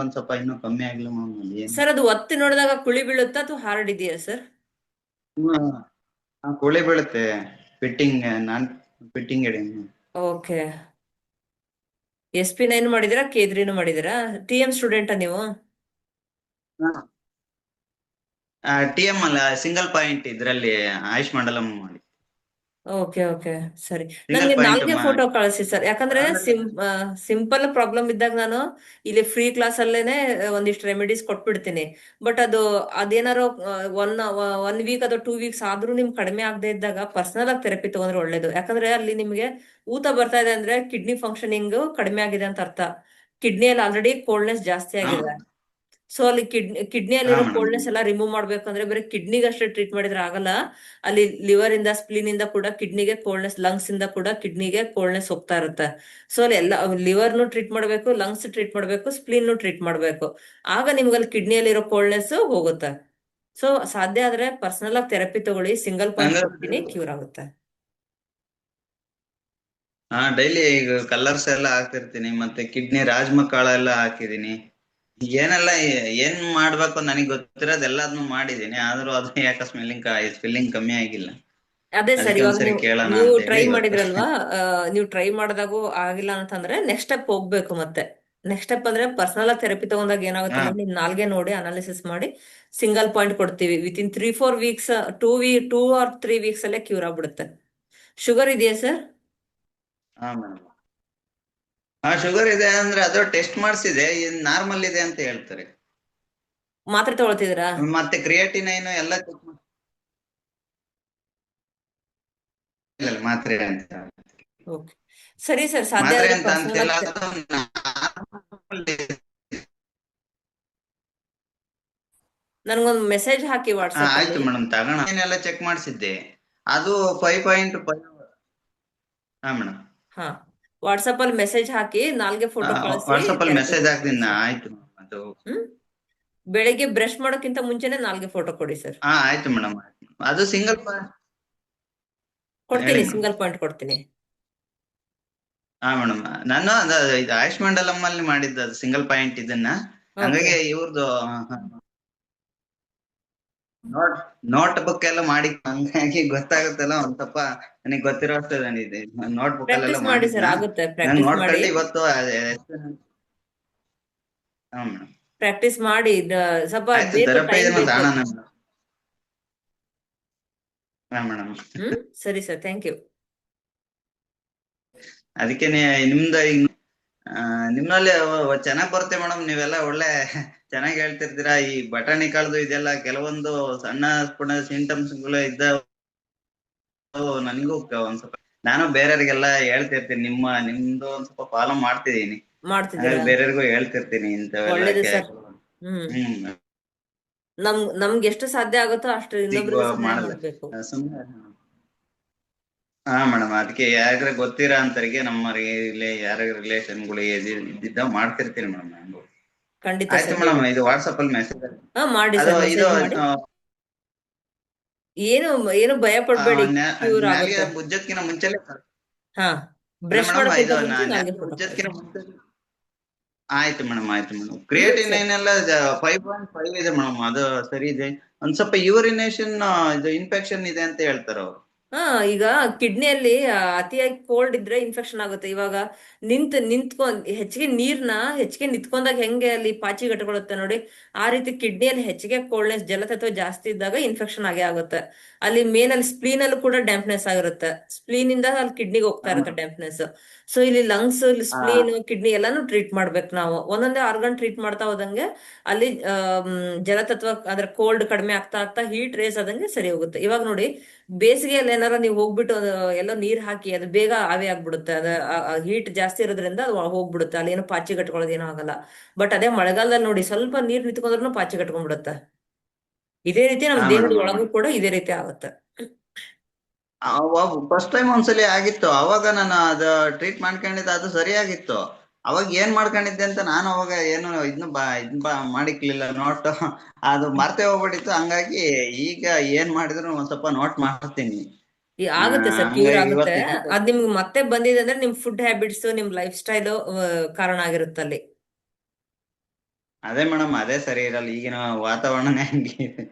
[SPEAKER 4] ಒಂದ್ ಸ್ವಲ್ಪ ಇನ್ನೂ ಕಮ್ಮಿ ಆಗಿಲ್ಲ ಮೇಡಮ್. ಏನು
[SPEAKER 1] ಸರ್, ಅದು ಒತ್ತಿ ನೋಡಿದಾಗ ಕುಳಿ ಬೀಳುತ್ತಾ ಅಥವಾ ಹಾರ್ಡ್ ಇದೆಯಾ ಸರ್?
[SPEAKER 4] ಕುಳಿ ಬೀಳುತ್ತೆ. ಫಿಟ್ಟಿಂಗ್ ಹೇಳಿ.
[SPEAKER 1] ಓಕೆ. SP9 ಮಾಡಿದಿರಾ, K3 ಮಾಡಿದಿರಾ? TM ಸ್ಟೂಡೆಂಟಾ ನೀವು?
[SPEAKER 4] TM ಅಲ್ಲ, ಸಿಂಗಲ್ ಪಾಯಿಂಟ್ ಇದ್ರಲ್ಲಿ ಆಯುಷ್ ಮಂಡಲಂ ಮಾಡಿ.
[SPEAKER 1] ಓಕೆ ಓಕೆ ಸರಿ,
[SPEAKER 4] ಸಿಂಗಲ್
[SPEAKER 1] ನನ್ಗೆ
[SPEAKER 4] ಪಾಯಿಂಟ್
[SPEAKER 1] ನಾಲ್ಗೆ ಫೋಟೋ ಕಳಿಸಿ ಸರ್. ಯಾಕಂದ್ರೆ ಸಿಂಪಲ್ ಪ್ರಾಬ್ಲಮ್ ಇದ್ದಾಗ ನಾನು ಇಲ್ಲಿ ಫ್ರೀ ಕ್ಲಾಸ್ ಅಲ್ಲೇನೆ ಒಂದಿಷ್ಟು ರೆಮಿಡೀಸ್ ಕೊಟ್ಬಿಡ್ತೀನಿ. ಬಟ್ ಅದೇನಾರೋ ಒನ್ ವೀಕ್ ಅಥವಾ 2 ವೀಕ್ಸ್ ಆದ್ರೂ ನಿಮ್ಗೆ ಕಡಿಮೆ ಆಗದೆ ಇದ್ದಾಗ ಪರ್ಸನಲ್ ಆಗಿ ಥೆರಪಿ ತಗೊಂಡ್ರೆ ಒಳ್ಳೇದು. ಯಾಕಂದ್ರೆ ಅಲ್ಲಿ ನಿಮ್ಗೆ ಊತ ಬರ್ತಾ ಇದೆ ಅಂದ್ರೆ ಕಿಡ್ನಿ ಫಂಕ್ಷನಿಂಗ್ ಕಡಿಮೆ ಆಗಿದೆ ಅಂತ ಅರ್ಥ. ಕಿಡ್ನಿಯಲ್ಲಿ ಆಲ್ರೆಡಿ ಕೋಲ್ಡ್ನೆಸ್ ಜಾಸ್ತಿ
[SPEAKER 4] ಹಾ
[SPEAKER 1] ಆಗಿದೆ. ಸೊ ಅಲ್ಲಿ
[SPEAKER 4] ಹಾ
[SPEAKER 1] ಕಿಡ್ನಿಯಲ್ಲಿರೋ
[SPEAKER 4] ಮೇಡಮ್.
[SPEAKER 1] ಕೋಲ್ಡ್ನೆಸ್ ಎಲ್ಲ ರಿಮೂವ್ ಮಾಡ್ಬೇಕಂದ್ರೆ ಬರೀ ಕಿಡ್ನಿಗೆ ಅಷ್ಟೇ ಟ್ರೀಟ್ ಮಾಡಿದ್ರೆ ಆಗಲ್ಲ. ಅಲ್ಲಿ ಲಿವರ್ ಇಂದ ಸ್ಪ್ಲೀನ್ ಇಂದ ಕೂಡ ಕಿಡ್ನಿಗೆ ಕೋಲ್ಡ್ನೆಸ್, ಲಂಗ್ಸ್ ಇಂದ ಕೂಡ ಕಿಡ್ನಿಗೆ ಕೋಲ್ಡ್ನೆಸ್ ಹೋಗ್ತಾ ಇರುತ್ತೆ. ಸೊ ಅಲ್ಲಿ ಎಲ್ಲ ಲಿವರ್ನು ಟ್ರೀಟ್ ಮಾಡಬೇಕು, ಲಂಗ್ಸ್ ಟ್ರೀಟ್ ಮಾಡಬೇಕು, ಸ್ಪ್ಲೀನ್ ಟ್ರೀಟ್ ಮಾಡಬೇಕು. ಆಗ ನಿಮ್ಗೆ ಅಲ್ಲಿ ಕಿಡ್ನಿಯಲ್ಲಿರೋ ಕೋಲ್ಡ್ನೆಸ್ ಹೋಗುತ್ತೆ. ಸೊ ಸಾಧ್ಯ ಆದ್ರೆ ಪರ್ಸನಲ್ ಆಗಿ ಥೆರಪಿ ತಗೊಳ್ಳಿ, ಸಿಂಗಲ್ ಪಾಯಿಂಟ್ ಕೊಡ್ತೀನಿ, ಕ್ಯೂರ್ ಆಗುತ್ತೆ.
[SPEAKER 4] ಡೈಲಿ ಈಗ ಕಲರ್ಸ್ ಎಲ್ಲ ಹಾಕ್ತಿರ್ತೀನಿ, ಮತ್ತೆ ಕಿಡ್ನಿ ರಾಜ್ಮಕಾಳ ಎಲ್ಲ ಹಾಕಿದೀನಿ. ಏನೆಲ್ಲ ಏನ್ ಮಾಡ್ಬೇಕು ನನಗೆ ಗೊತ್ತಿರೋದು ಎಲ್ಲಾದ್ನು ಮಾಡಿದೀನಿ, ಆದ್ರೂ ಅದು ಯಾಕೆ ಸ್ಪೆಲ್ಲಿಂಗ್ ಕಮ್ಮಿ ಆಗಿಲ್ಲ.
[SPEAKER 1] ಅದೇ ಸರ್,
[SPEAKER 4] ಅದಕ್ಕೆ
[SPEAKER 1] ಇವಾಗ
[SPEAKER 4] ಒಂದ್ಸರಿ ಕೇಳೋಣ
[SPEAKER 1] ನೀವು
[SPEAKER 4] ಅಂತ
[SPEAKER 1] ಟ್ರೈ
[SPEAKER 4] ಹೇಳಿ ಇವತ್ತು.
[SPEAKER 1] ಮಾಡಿದ್ರಲ್ವಾ, ನೀವು ಟ್ರೈ ಮಾಡಿದಾಗೂ ಆಗಿಲ್ಲ ಅಂತಂದ್ರೆ ನೆಕ್ಸ್ಟ್ ಸ್ಟೆಪ್ ಹೋಗ್ಬೇಕು. ಮತ್ತೆ ನೆಕ್ಸ್ಟ್ ಸ್ಟೆಪ್ ಅಂದ್ರೆ ಪರ್ಸನಲ್ ಆಗಿ ಥೆರಪಿ ತಗೊಂಡಾಗ ಏನಾಗುತ್ತೆ
[SPEAKER 4] ಹಾ
[SPEAKER 1] ಅಂದ್ರೆ ನಿಮ್ ನಾಲ್ಗೆ ನೋಡಿ ಅನಾಲಿಸಿಸ್ ಮಾಡಿ ಸಿಂಗಲ್ ಪಾಯಿಂಟ್ ಕೊಡ್ತೀವಿ. ವಿತಿನ್ 3-4 ವೀಕ್ಸ್, 2 or 3 ವೀಕ್ಸ್ ಅಲ್ಲೇ ಕ್ಯೂರ್ ಆಗ್ಬಿಡುತ್ತೆ. ಶುಗರ್ ಇದೆಯಾ ಸರ್?
[SPEAKER 4] ಹಾ ಮೇಡಮ್. ಶುಗರ್ ಇದೆ ಅಂದ್ರೆ ಅದು ಟೆಸ್ಟ್ ಮಾಡಿಸಿದೆ, ನಾರ್ಮಲ್ ಇದೆ ಅಂತ ಹೇಳ್ತಾರೆ.
[SPEAKER 1] ಮಾತ್ರೆ ತಗೊಳ್ತಿದ್ದೀರಾ?
[SPEAKER 4] ಮತ್ತೆ ಕ್ರಿಯಾಟಿನೈನ್ ಎಲ್ಲ ಚೆಕ್ ಇಲ್ಲ, ಮಾತ್ರೆ ಅಂತ
[SPEAKER 1] ಓಕೆ ಸರಿ ಸರ್, ಸಾಧ್ಯ
[SPEAKER 4] ಮಾತ್ರೆ
[SPEAKER 1] ಆದ್ರೆ
[SPEAKER 4] ಅಂತ
[SPEAKER 1] ಪರ್ಸನಲ್
[SPEAKER 4] ಅಂತಿಲ್ಲ,
[SPEAKER 1] ಆಗಿ
[SPEAKER 4] ಅದು normal ಇದೆ.
[SPEAKER 1] ನನ್ಗೊಂದು ಮೆಸೇಜ್ ಹಾಕಿ ವಾಟ್ಸಪ್
[SPEAKER 4] ಆಯ್ತು
[SPEAKER 1] ಅಲ್ಲಿ.
[SPEAKER 4] ಮೇಡಮ್, ತಗೋಣ. ಏನೆಲ್ಲ ಚೆಕ್ ಮಾಡಿಸಿದ್ದೆ, ಅದು 5.5. ಹಾ ಮೇಡಮ್.
[SPEAKER 1] ಹಾ, ವಾಟ್ಸಪ್ ಅಲ್ಲಿ ಮೆಸೇಜ್ ಹಾಕಿ, ನಾಲ್ಗೆ ಫೋಟೋ ಕಳಿಸಿ,
[SPEAKER 4] ವಾಟ್ಸಪ್ ಅಲ್ಲಿ
[SPEAKER 1] ಥೆರಪಿ
[SPEAKER 4] ಮೆಸೇಜ್
[SPEAKER 1] ಕೊಡ್ತೀನಿ
[SPEAKER 4] ಹಾಕ್ತೀನಿ.
[SPEAKER 1] ಸರ್.
[SPEAKER 4] ಆಯ್ತು madam, ಅದು
[SPEAKER 1] ಹ್ಮ್ ಬೆಳಿಗ್ಗೆ ಬ್ರಷ್ ಮಾಡೋಕ್ಕಿಂತ ಮುಂಚೆನೆ ನಾಲ್ಗೆ ಫೋಟೋ ಕೊಡಿ ಸರ್.
[SPEAKER 4] ಆಯ್ತು ಮೇಡಮ್. ಅದು ಸಿಂಗಲ್
[SPEAKER 1] ಕೊಡ್ತೀನಿ,
[SPEAKER 4] ಹೇಳಿ ಮೇಡಮ್.
[SPEAKER 1] ಸಿಂಗಲ್ ಪಾಯಿಂಟ್ ಕೊಡ್ತೀನಿ.
[SPEAKER 4] ಮೇಡಮ್, ನಾನು ಇದು ಆಯುಷ್ ಮಂಡಲಂ ಅಲ್ಲಿ ಮಾಡಿದ್ದು, ಅದು ಸಿಂಗಲ್ ಪಾಯಿಂಟ್ ಇದನ್ನ.
[SPEAKER 1] ಓಕೆ
[SPEAKER 4] ಹಂಗಾಗಿ ಇವ್ರದ್ದು ನೋಟ್ ಬುಕ್ ಎಲ್ಲ ಮಾಡಿ, ಹಂಗಾಗಿ ಗೊತ್ತಾಗುತ್ತಲ್ಲ ಒಂದ್ ಸ್ವಲ್ಪ ನನಗೆ ಗೊತ್ತಿರೋ ಅಷ್ಟು ನೋಟ್ ಬುಕ್ ಅಲ್ಲೆಲ್ಲ
[SPEAKER 1] ಪ್ರಾಕ್ಟೀಸ್ ಮಾಡಿ ಸರ್,
[SPEAKER 4] ಮಾಡಿದ್ನ.
[SPEAKER 1] ಆಗುತ್ತೆ.
[SPEAKER 4] ನಾನು
[SPEAKER 1] ಪ್ರಾಕ್ಟೀಸ್ ಮಾಡಿ,
[SPEAKER 4] ನೋಡ್ಕೊಂಡು ಇವತ್ತು ಹಾ ಮೇಡಮ್.
[SPEAKER 1] ಪ್ರಾಕ್ಟೀಸ್ ಮಾಡಿ. ಸ್ವಲ್ಪ
[SPEAKER 4] ಆಯ್ತು,
[SPEAKER 1] ಬೇಕು,
[SPEAKER 4] ಥೆರಪಿ
[SPEAKER 1] ಟೈಮ್
[SPEAKER 4] ಇದೆ ಮತ್ತೆ
[SPEAKER 1] ಬೇಕು.
[SPEAKER 4] ಅಣ್ಣ. ಹಾ ಮೇಡಮ್.
[SPEAKER 1] ಸರಿ ಸರ್, ಥ್ಯಾಂಕ್ ಯು.
[SPEAKER 4] ಅದಕ್ಕೆ ನಿಮ್ದು ಈಗ ನಿಮ್ಮಲ್ಲಿ ಚೆನ್ನಾಗ್ ಬರುತ್ತೆ ಮೇಡಮ್, ನೀವೆಲ್ಲ ಒಳ್ಳೆ ಚೆನ್ನಾಗಿ ಹೇಳ್ತಿರ್ತೀರಾ. ಈ ಬಟಾಣಿ ಕಾಳ್ದು ಇದೆಲ್ಲ ಕೆಲವೊಂದು ಸಣ್ಣ ಪುಟ್ಟ ಸಿಂಟಮ್ಸ್ ಗಳು ಇದ್ದಾವೆ, ನನಗೂ ಒಂದ್ ಸ್ವಲ್ಪ, ನಾನು ಬೇರೆಯವ್ರಿಗೆಲ್ಲ ಹೇಳ್ತಿರ್ತೀನಿ, ನಿಮ್ದು ಒಂದ್ ಸ್ವಲ್ಪ ಫಾಲೋ ಮಾಡ್ತಿದೀನಿ.
[SPEAKER 1] ಮಾಡ್ತಿದ್ದೀರಾ?
[SPEAKER 4] ಬೇರೆಯವ್ರಿಗೂ ಹೇಳ್ತಿರ್ತೀನಿ ಇಂಥವೆಲ್ಲ.
[SPEAKER 1] ಒಳ್ಳೇದು ಸರ್. ನಮ್ಗೆ ಎಷ್ಟು ಸಾಧ್ಯ ಆಗುತ್ತೋ ಅಷ್ಟು ಇನ್ನೊಬ್ರಿಗೆ ಸಹಾಯ
[SPEAKER 4] ಮಾಡಲ್ಲ
[SPEAKER 1] ಮಾಡ್ಬೇಕು.
[SPEAKER 4] ಸುಮ್ಮನೆ. ಹಾ ಮೇಡಮ್, ಅದಕ್ಕೆ ಯಾರ ಗೊತ್ತಿರೋ ಅಂತರಿಗೆ, ನಮ್ಮ ಯಾರ ರಿಲೇಷನ್ಗಳಿಗೆ ಇದ್ದಿದ್ದ ಮಾಡ್ತಿರ್ತೀನಿ ಮೇಡಮ್ ನಾನು.
[SPEAKER 1] ಖಂಡಿತ
[SPEAKER 4] ಆಯ್ತು
[SPEAKER 1] ಸರ್,
[SPEAKER 4] ಮೇಡಮ್,
[SPEAKER 1] ಹೇಳಿ.
[SPEAKER 4] ಇದು ವಾಟ್ಸಪ್ ಅಲ್ಲಿ ಮೆಸೇಜ್
[SPEAKER 1] ಮಾಡಿ
[SPEAKER 4] ಅದು
[SPEAKER 1] ಸರ್,
[SPEAKER 4] ಇದು
[SPEAKER 1] ಮೆಸೇಜ್ ಮಾಡಿ. ಏನು ಭಯ ಪಡ್ಬೇಡಿ, ಕ್ಯೂರ್
[SPEAKER 4] ನಾಲ್ಗೆ
[SPEAKER 1] ಆಗುತ್ತೆ.
[SPEAKER 4] ಉಜ್ಜದ್ಕಿನ ಮುಂಚೆಲೆ
[SPEAKER 1] ಹಾ, ಬ್ರಷ್
[SPEAKER 4] ಮೇಡಮ್,
[SPEAKER 1] ಮಾಡೋಕ್ಕಿಂತ
[SPEAKER 4] ಇದು
[SPEAKER 1] ಮುಂಚೆ ನಾಲ್ಗೆ
[SPEAKER 4] ನಾಲ್ಗೆ
[SPEAKER 1] ಫೋಟೋ
[SPEAKER 4] ಉಜ್ಜದ್ಕಿನ
[SPEAKER 1] ಕಳಿಸಿ.
[SPEAKER 4] ಮುಂಚೆ. ಆಯ್ತು ಮೇಡಮ್. ಕ್ರಿಯೇಟಿನೈನ್ ಎಲ್ಲ 5.5 ಇದೆ ಮೇಡಮ್, ಅದು ಸರಿ ಇದೆ. ಒಂದ್ ಸ್ವಲ್ಪ ಯೂರಿನೇಷನ್ ಇದು ಇನ್ಫೆಕ್ಷನ್ ಇದೆ ಅಂತ ಹೇಳ್ತಾರೆ ಅವ್ರು.
[SPEAKER 1] ಈಗ ಕಿಡ್ನಿಯಲ್ಲಿ ಅತಿಯಾಗಿ ಕೋಲ್ಡ್ ಇದ್ರೆ ಇನ್ಫೆಕ್ಷನ್ ಆಗುತ್ತೆ. ಇವಾಗ ಹೆಚ್ಚಿಗೆ ನಿಂತ್ಕೊಂಡಾಗ ಹೆಂಗೆ ಅಲ್ಲಿ ಪಾಚಿ ಗಟ್ಟಕೊಳ್ಳುತ್ತೆ ನೋಡಿ, ಆ ರೀತಿ ಕಿಡ್ನಿಯಲ್ಲಿ ಹೆಚ್ಚಿಗೆ ಕೋಲ್ಡ್ನೆಸ್, ಜಲತತ್ವ ಜಾಸ್ತಿ ಇದ್ದಾಗ ಇನ್ಫೆಕ್ಷನ್ ಆಗೇ ಆಗುತ್ತೆ. ಅಲ್ಲಿ ಅಲ್ಲಿ ಸ್ಪ್ಲೀನ್ ಅಲ್ಲೂ ಕೂಡ ಡ್ಯಾಂಪ್ನೆಸ್ ಆಗಿರುತ್ತೆ. ಸ್ಪ್ಲೀನ್ ಇಂದ ಅಲ್ಲಿ ಕಿಡ್ನಿಗೆ ಹೋಗ್ತಾ ಇರುತ್ತೆ ಡ್ಯಾಂಪ್ನೆಸ್. ಸೊ ಇಲ್ಲಿ ಲಂಗ್ಸ್, ಇಲ್ಲಿ
[SPEAKER 4] ಹಾ
[SPEAKER 1] ಸ್ಪ್ಲೀನ್, ಕಿಡ್ನಿ ಎಲ್ಲಾನು ಟ್ರೀಟ್ ಮಾಡ್ಬೇಕು ನಾವು. ಒಂದೊಂದೇ ಆರ್ಗನ್ ಟ್ರೀಟ್ ಮಾಡ್ತಾ ಹೋದಂಗೆ ಅಲ್ಲಿ ಜಲತತ್ವ ಅಂದ್ರೆ ಕೋಲ್ಡ್ ಕಡಿಮೆ ಆಗ್ತಾ ಆಗ್ತಾ ಹೀಟ್ ರೇಸ್ ಆದಂಗೆ ಸರಿ ಹೋಗುತ್ತೆ. ಇವಾಗ ನೋಡಿ, ಬೇಸಿಗೆಯಲ್ಲಿ ಏನಾರ ನೀವು ಹೋಗ್ಬಿಟ್ಟು ಎಲ್ಲೋ ನೀರ್ ಹಾಕಿ ಅದು ಬೇಗ ಆವಿ ಆಗ್ಬಿಡುತ್ತೆ. ಅದ ಹೀಟ್ ಜಾಸ್ತಿ ಇರೋದ್ರಿಂದ ಅದು ಹೋಗ್ಬಿಡುತ್ತೆ, ಅಲ್ಲಿ ಏನು ಪಾಚಿ ಕಟ್ಕೊಳ್ಳೋದು ಏನೂ ಆಗಲ್ಲ. ಬಟ್ ಅದೇ ಮಳೆಗಾಲದಲ್ಲಿ ನೋಡಿ, ಸ್ವಲ್ಪ ನೀರ್ ನಿಂತ್ಕೊಂಡ್ರು ಪಾಚಿ ಕಟ್ಕೊಂಡ್ಬಿಡುತ್ತೆ. ಇದೇ ರೀತಿ ನಮ್ ದೇಹದ
[SPEAKER 4] ಮೇಡಮ್.
[SPEAKER 1] ಒಳಗೂ ಕೂಡ ಇದೇ ರೀತಿ ಆಗುತ್ತೆ.
[SPEAKER 4] ಫಸ್ಟ್ ಟೈಮ್ ಒಂದ್ಸಲಿ ಆಗಿತ್ತು, ಅವಾಗ ನಾನು ಅದ ಟ್ರೀಟ್ ಮಾಡ್ಕೊಂಡಿದ್ದೆ, ಅದು ಸರಿಯಾಗಿತ್ತು. ಅವಾಗ ಏನ್ ಮಾಡ್ಕೊಂಡಿದ್ದೆ ಅಂತ ನಾನು ಅವಾಗ ಏನು ಇದನ್ನ ಮಾಡಿಕ್ಲಿಲ್ಲ ನೋಟ್, ಅದು ಮರ್ತೇ ಹೋಗ್ಬಿಟ್ಟಿತ್ತು. ಹಂಗಾಗಿ ಈಗ ಏನ್ ಮಾಡಿದ್ರು ಒಂದ್ ಸ್ವಲ್ಪ ನೋಟ್ ಮಾಡ್ತೀನಿ.
[SPEAKER 1] ಆಗುತ್ತೆ ಸರ್, ಕ್ಯೂರ್
[SPEAKER 4] ಹಂಗಾಗಿ
[SPEAKER 1] ಆಗುತ್ತೆ.
[SPEAKER 4] ಇವತ್ತು
[SPEAKER 1] ಅದ್ ನಿಮ್ಗೆ ಮತ್ತೆ ಬಂದಿದೆ ಅಂದ್ರೆ ನಿಮ್ ಫುಡ್ ಹ್ಯಾಬಿಟ್ಸ್, ನಿಮ್ ಲೈಫ್ ಸ್ಟೈಲ್ ಕಾರಣ ಆಗಿರುತ್ತೆ ಅಲ್ಲಿ.
[SPEAKER 4] ಅದೇ ಮೇಡಮ್, ಅದೇ ಸರಿ ಇರಲ್ಲ, ಈಗಿನ ವಾತಾವರಣನೇ ಹಂಗೆ ಇದೆ.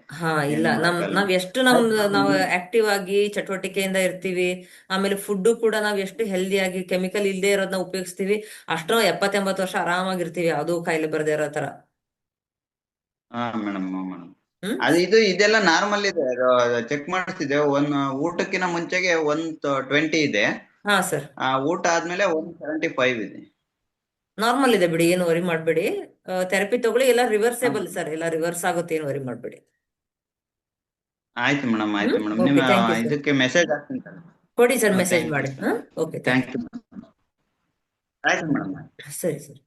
[SPEAKER 1] ಇಲ್ಲ,
[SPEAKER 4] ಏನ್ ಮಾಡಕ್ಕಲ್ಲ.
[SPEAKER 1] ನಾವ್ ಎಷ್ಟು ನಾವು ಆಕ್ಟಿವ್ ಆಗಿ ಚಟುವಟಿಕೆಯಿಂದ ಇರ್ತೀವಿ, ಆಮೇಲೆ ಫುಡ್ ಕೂಡ ನಾವ್ ಎಷ್ಟು ಹೆಲ್ದಿ ಆಗಿ ಕೆಮಿಕಲ್ ಇಲ್ಲದೆ ಇರೋದನ್ನ ಉಪಯೋಗಿಸ್ತೀವಿ, ಅಷ್ಟು ನಾವು 70-80 ವರ್ಷ ಆರಾಮಾಗಿರ್ತೀವಿ, ಯಾವ್ದೂ ಕಾಯಿಲೆ ಬರದೇ ಇರೋ ತರ.
[SPEAKER 4] ಹಾ ಮೇಡಮ್.
[SPEAKER 1] ಹ್ಮ್
[SPEAKER 4] ಅದು ಇದೆಲ್ಲ ನಾರ್ಮಲ್ ಇದೆ, ಚೆಕ್ ಮಾಡಿಸಿದೆ. ಊಟಕ್ಕಿಂತ ಮುಂಚೆಗೆ 120 ಇದೆ,
[SPEAKER 1] ಹಾ ಸರ್,
[SPEAKER 4] ಊಟ ಆದ್ಮೇಲೆ 175 ಇದೆ.
[SPEAKER 1] ನಾರ್ಮಲ್ ಇದೆ ಬಿಡಿ, ಏನು ವರಿ ಮಾಡಬೇಡಿ. ಥೆರಪಿ ತಗೊಳ್ಳಿ, ಎಲ್ಲ ರಿವರ್ಸೇಬಲ್
[SPEAKER 4] ಹೌದು.
[SPEAKER 1] ಸರ್, ಎಲ್ಲ ರಿವರ್ಸ್ ಆಗುತ್ತೆ, ಏನು ವರಿ ಮಾಡಬೇಡಿ.
[SPEAKER 4] ಆಯ್ತು ಮೇಡಮ್, ಆಯ್ತು ಮೇಡಮ್,
[SPEAKER 1] ಓಕೆ,
[SPEAKER 4] ನಿಮ್ಮ
[SPEAKER 1] ಥ್ಯಾಂಕ್ ಯು ಸರ್.
[SPEAKER 4] ಇದಕ್ಕೆ ಮೆಸೇಜ್ ಹಾಕ್ತೀನಿ ಸರ್.
[SPEAKER 1] ಕೊಡಿ ಸರ್, ಮೆಸೇಜ್
[SPEAKER 4] ಥ್ಯಾಂಕ್ ಯು
[SPEAKER 1] ಮಾಡಿ.
[SPEAKER 4] Sir,
[SPEAKER 1] okay, thank
[SPEAKER 4] thank you. ಆಯ್ತು ಮೇಡಮ್.
[SPEAKER 1] ಯು. ಸರಿ ಸರಿ.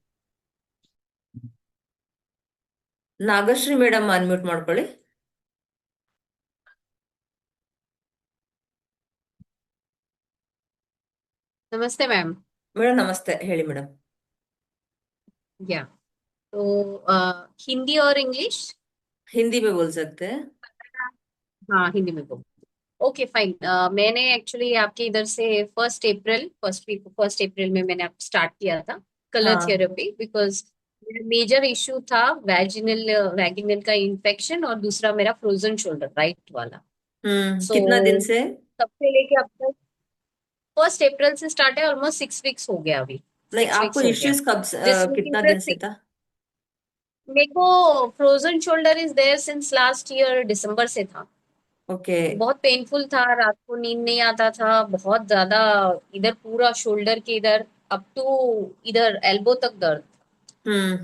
[SPEAKER 1] ನಾಗಶ್ರೀ ಮೇಡಮ್ ಅನ್ಮ್ಯೂಟ್ ಮಾಡ್ಕೊಳ್ಳಿ.
[SPEAKER 5] नमस्ते मैम।
[SPEAKER 1] ಮೇಡಮ್ ನಮಸ್ತೆ, ಹೇಳಿ ಮೇಡಮ್.
[SPEAKER 5] या तो हिंदी और इंग्लिश।
[SPEAKER 1] हिंदी में बोल सकते हैं।
[SPEAKER 5] हाँ, हिंदी में बोल। Okay fine. मैंने एक्चुअली आपके इधर से फर्स्ट अप्रैल में मैंने आप स्टार्ट किया था कलर
[SPEAKER 1] हाँ।
[SPEAKER 5] थेरेपी, बिकॉज मेरा मेजर इशू था वैगिनल का इन्फेक्शन, और दूसरा मेरा फ्रोजन शोल्डर राइट वाला।
[SPEAKER 1] कितना दिन से?
[SPEAKER 5] तब से लेके अब तक फर्स्ट अप्रैल से स्टार्ट है, ऑलमोस्ट 6 वीक्स हो गया अभी।
[SPEAKER 1] नहीं,
[SPEAKER 5] 6
[SPEAKER 1] आपको
[SPEAKER 5] वीक्स हो गया।
[SPEAKER 1] इश्यूज कब
[SPEAKER 5] This week
[SPEAKER 1] कितना
[SPEAKER 5] is the
[SPEAKER 1] दिन से था?
[SPEAKER 5] मेरे को frozen shoulder is there since last year दिसंबर से था।
[SPEAKER 1] ओके।
[SPEAKER 5] बहुत पेनफुल था, रात को नींद नहीं आता था, बहुत ज्यादा। इधर पूरा शोल्डर के इधर अप टू इधर एल्बो तक दर्द।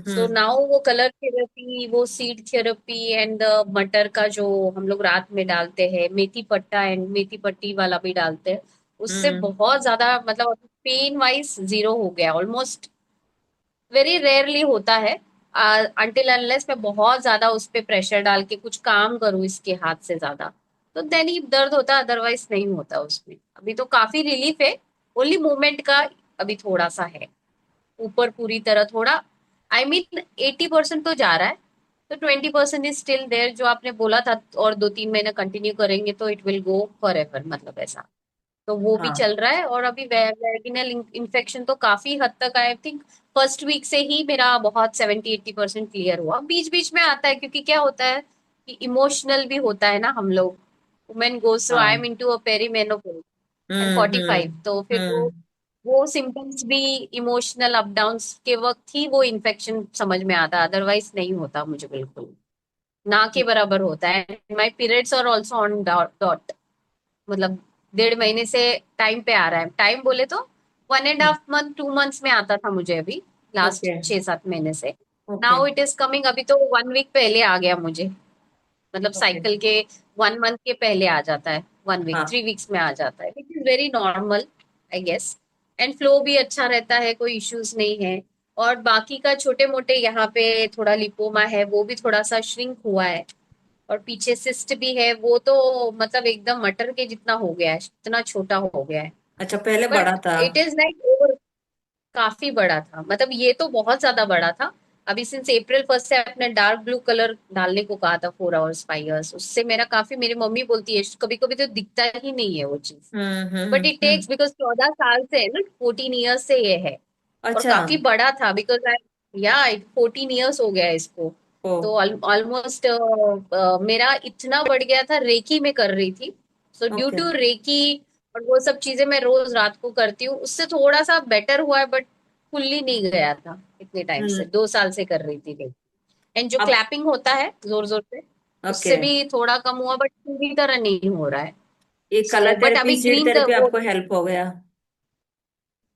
[SPEAKER 5] सो नाउ वो कलर थेरेपी, वो सीड थेरेपी एंड मटर का जो हम लोग रात में डालते हैं, मेथी पट्टा एंड मेथी पट्टी वाला भी डालते हैं, उससे बहुत ज्यादा मतलब पेन वाइज जीरो हो गया ऑलमोस्ट। वेरी रेयरली होता है अनटिल अनलेस मैं बहुत ज्यादा उस पे प्रेशर डाल के कुछ काम करूं इसके हाथ से ज्यादा, तो देन ही दर्द होता है, अदरवाइज नहीं होता उसमें। अभी तो काफी रिलीफ है, ओनली मूवमेंट का अभी थोड़ा सा है, ऊपर पूरी तरह थोड़ा आई मीन 80% तो जा रहा है, तो 20% इज स्टिल देयर, जो आपने बोला था। और 2-3 महीने कंटिन्यू करेंगे तो it will go for ever, मतलब ऐसा। तो वो भी
[SPEAKER 1] हाँ।
[SPEAKER 5] चल रहा है। और अभी वैगिनल इन्फेक्शन तो काफी हद तक आई थिंक फर्स्ट वीक से ही मेरा बहुत 70-80% क्लियर हुआ। बीच बीच में आता है, क्योंकि क्या होता है कि इमोशनल भी होता है ना हम लोग। वुमेन गोज थ्रू, आई
[SPEAKER 1] हाँ।
[SPEAKER 5] Am into a perimenopause and
[SPEAKER 1] hmm
[SPEAKER 5] 45,
[SPEAKER 1] हम्म
[SPEAKER 5] तो फिर वो सिम्टम्स भी इमोशनल अप डाउन्स के वक्त ही वो इन्फेक्शन समझ में आता है, अदरवाइज नहीं होता मुझे बिल्कुल, ना के बराबर होता है। My periods are also on dot, मतलब 1.5 महीने से टाइम पे आ रहा है। टाइम बोले तो 1.5 मंथ 2 मंथ्स में आता था मुझे, अभी लास्ट
[SPEAKER 1] ओके
[SPEAKER 5] 6-7 महीने से।
[SPEAKER 1] Okay
[SPEAKER 5] now it is coming, अभी तो 1 वीक पहले आ गया मुझे, मतलब
[SPEAKER 1] ओके।
[SPEAKER 5] साइकिल के 1 मंथ के पहले आ जाता है, 1 वीक
[SPEAKER 1] हाँ
[SPEAKER 5] 3 वीक्स में आ जाता है, which is very normal I guess. And flow भी अच्छा रहता है, कोई इश्यूज नहीं है। और बाकी का छोटे मोटे यहाँ पे थोड़ा लिपोमा है, वो भी थोड़ा सा श्रिंक हुआ है। और पीछे सिस्ट भी है, वो तो मतलब एकदम मटर के जितना हो गया है, इतना छोटा हो गया है।
[SPEAKER 1] अच्छा, पहले बड़ा
[SPEAKER 5] बट
[SPEAKER 1] था।
[SPEAKER 5] इट इज लाइक ओवर, काफी बड़ा था, मतलब ये तो बहुत ज्यादा बड़ा था। अभी सिंस अप्रैल 1 से आपने डार्क ब्लू कलर डालने को कहा था 4 hours 5 hours, उससे मेरा काफी, मेरी मम्मी बोलती है कभी कभी तो दिखता ही नहीं है वो चीज। बट इट टेक्स, बिकॉज 14 साल से है ना, 14 years से ये है। और
[SPEAKER 1] अच्छा।
[SPEAKER 5] काफी बड़ा था, बिकॉज या 14 years हो गया है इसको।
[SPEAKER 1] ओ।
[SPEAKER 5] तो ऑलमोस्ट मेरा इतना बढ़ गया था, रेकी में कर रही थी। So due
[SPEAKER 1] okay.
[SPEAKER 5] To reiki और वो सब चीजें मैं रोज रात को करती हूँ, उससे थोड़ा सा बेटर हुआ है, बट फुल्ली नहीं गया था इतने टाइम से,
[SPEAKER 1] हम्म
[SPEAKER 5] 2 साल से कर रही थी रेकी। एंड जो
[SPEAKER 1] अब
[SPEAKER 5] क्लैपिंग होता है जोर जोर से,
[SPEAKER 1] ओके।
[SPEAKER 5] उससे भी थोड़ा कम हुआ, बट पूरी तरह नहीं हो रहा है।
[SPEAKER 1] ये
[SPEAKER 5] सो
[SPEAKER 1] कलर
[SPEAKER 5] बट
[SPEAKER 1] थेरेपी
[SPEAKER 5] अभी
[SPEAKER 1] सीड
[SPEAKER 5] ग्रीन का
[SPEAKER 1] थेरेपी
[SPEAKER 5] वो
[SPEAKER 1] आपको हेल्प हो गया?